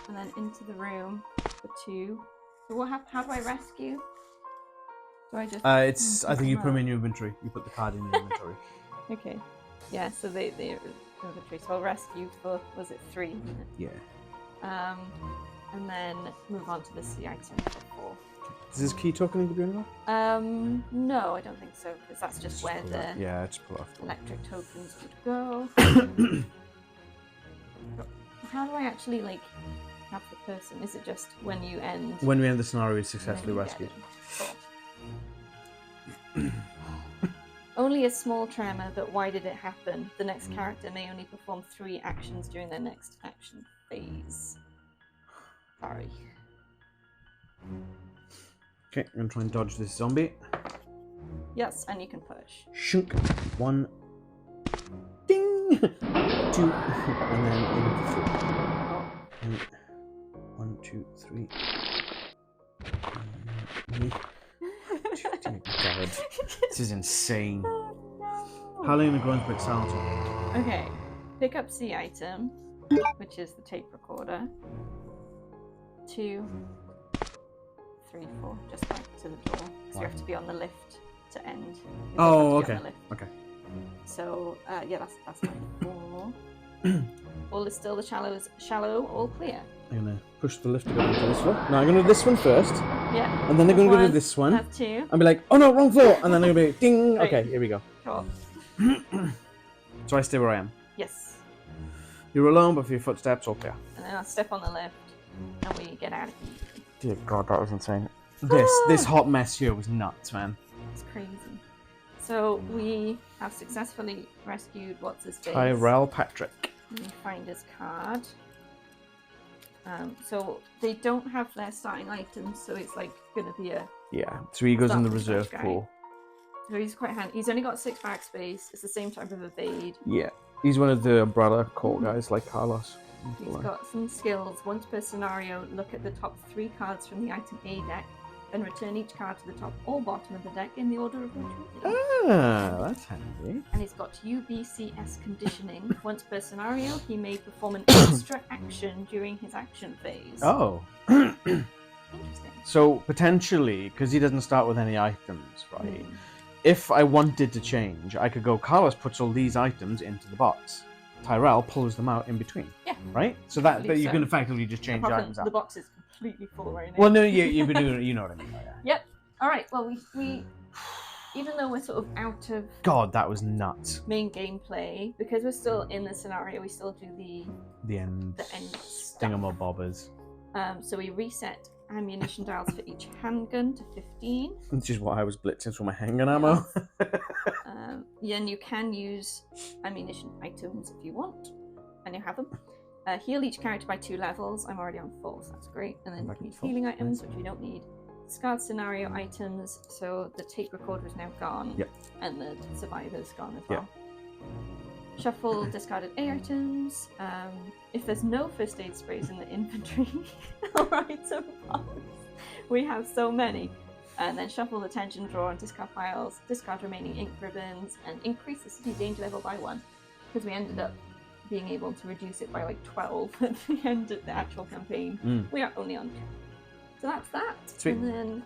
and then into the room for 2. So how do I rescue? Do I just It's. I think you put them in your inventory. You put the card in your inventory. Okay. Yeah, so they're inventory. So I'll rescue for, was it 3? Yeah. And then move on to the sea item for 4. Does this key token need to be in there? No, I don't think so, because that's just where the Yeah, just pull it off. electric tokens would go. How do I actually, like, have the person? Is it just when you end? When we end the scenario, we and successfully then you get rescued. it? Cool. Only a small tremor, but why did it happen? The next character may only perform 3 actions during their next action phase. Sorry. Okay, I'm gonna try and dodge this zombie. Yes, and you can push. Shunk. 1. Ding! 2. And then in 3. 1, 2, 3. Dear God. This is insane. Howling in the groans break silence. Okay, pick up C item, which is the tape recorder. 2, 3, 4, just back to the door. So you have to be on the lift to end. You Oh, have to be okay. on the lift. Okay. So yeah, that's my 4. All is still, the shallow, all clear. I'm gonna push the lift to go into this one. No, I'm gonna do this one first. Yeah. And then they're gonna go to 1, this one. That's 2. And be like, oh no, wrong floor! And then they're gonna be ding! Right. Okay, here we go. Cool. So I stay where I am. Yes. You're alone, but for your footsteps, all clear. And then I'll step on the lift, and we get out of here. Dear God, that was insane. This hot mess here was nuts, man. It's crazy. So we have successfully rescued what's his face. Tyrell Patrick. Let me find his card. So they don't have their starting items, so it's like gonna be a. Yeah, so he goes in the Start with the reserve guy. pool. So he's quite handy. He's only got 6 backspace. It's the same type of evade. Yeah, he's one of the umbrella core guys like Carlos. He's got some skills. Once per scenario, look at the top 3 cards from the item A deck, then return each card to the top or bottom of the deck in the order of retrieval. Ah, that's handy. And he's got UBCS conditioning. Once per scenario, he may perform an extra action during his action phase. Oh. Interesting. So potentially, because he doesn't start with any items, right? If I wanted to change, I could go, Carlos puts all these items into the box. Tyrell pulls them out in between. Yeah. Right? So that believe you so. can effectively just change the Apart items from out. the box is completely full right now. Well, no, you've been doing it, you know what I mean. Yeah. Yep. All right. Well, we even though we're sort of out of God, that was nuts. main gameplay, because we're still in the scenario, we still do The end. the end stuff. Thingamabobbers. So we reset ammunition dials for each handgun to 15. Which is what I was blitzing for my handgun ammo. Yeah, and you can use ammunition items if you want, and you have them. Heal each character by 2 levels. I'm already on 4, so that's great. And then Back you at need full. healing items, which we don't need. Discard scenario items, so the tape recorder is now gone, Yep. and the survivor's gone as well. Shuffle discarded A items. If there's no first aid sprays in the inventory or item box, we have so many. And then shuffle the tension drawer and discard piles, discard remaining ink ribbons, and increase the city danger level by 1. Because we ended up being able to reduce it by like 12 at the end of the actual campaign. We are only on So that's that. Sweet. And then,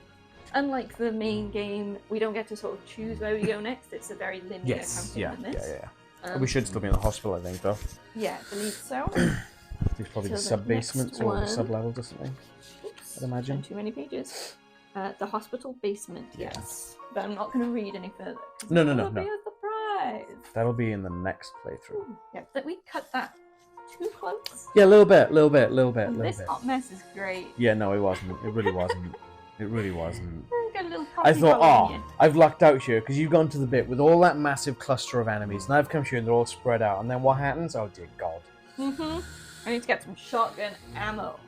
unlike the main game, we don't get to sort of choose where we go next. It's a very linear Yes. campaign Yeah. in this. We should still be in the hospital, I think, though. Yeah, I believe so. There's probably So the the sub basements next or the one- sub levels or something. Oops, I'd imagine. too many pages. The hospital basement, Yeah. yes. But I'm not going to read any further. 'cause No, it no, no, will no. be a surprise. That'll be in the next playthrough. Yeah, that we cut that too close. Yeah, a little bit. This hot mess is great. Yeah, no, it wasn't. It really wasn't. It really wasn't. Got a little I coffee thought, following I've lucked out here because you've gone to the bit with all that massive cluster of enemies, and I've come here and they're all spread out. And then what happens? Oh dear God! you. I need to get some shotgun ammo.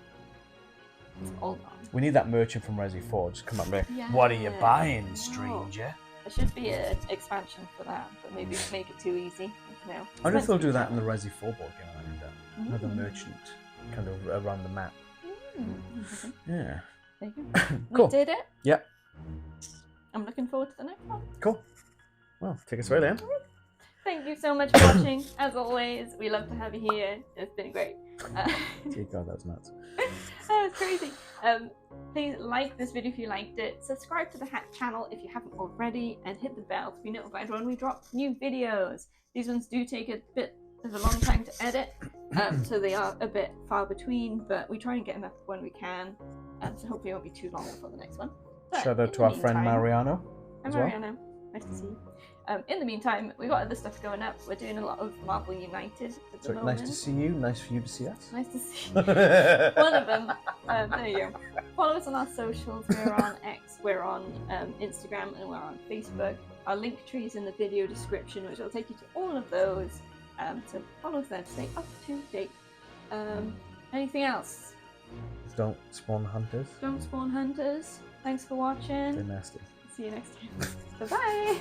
Hold on. We need that merchant from Resi 4. Just come up there. What are you Yeah. buying, No. stranger? There should be an expansion for that, but maybe make it too easy. No. I wonder if they'll do that in the Resi 4 board game. I think that. Have the Mm. merchant kind of around the map. Mm. Yeah. There you go. Cool. We did it. Yep. I'm looking forward to the next one. Cool. Well, take us away then. Thank you so much for watching. As always, we love to have you here. It's been great. Dear God, that's nuts. That was crazy. Please like this video if you liked it. Subscribe to the channel if you haven't already, and hit the bell to be notified when we drop new videos. These ones do take a bit of a long time to edit, so they are a bit far between, but we try and get them up when we can. So hopefully it won't be too long for the next one. But Shout in out to the our friend meantime- Mariano. Hi as well. Mariano, nice to see you. In the meantime, we've got other stuff going up. We're doing a lot of Marvel United at the So moment. nice to see you. Nice for you to see us. Nice to see you. One of them. There you go. Follow us on our socials. We're on X, we're on Instagram, and we're on Facebook. Our link tree is in the video description, which will take you to all of those. So follow us there to stay up to date. Anything else? Don't spawn hunters. Don't spawn hunters. Thanks for They're watching. nasty. See you next time. Bye bye.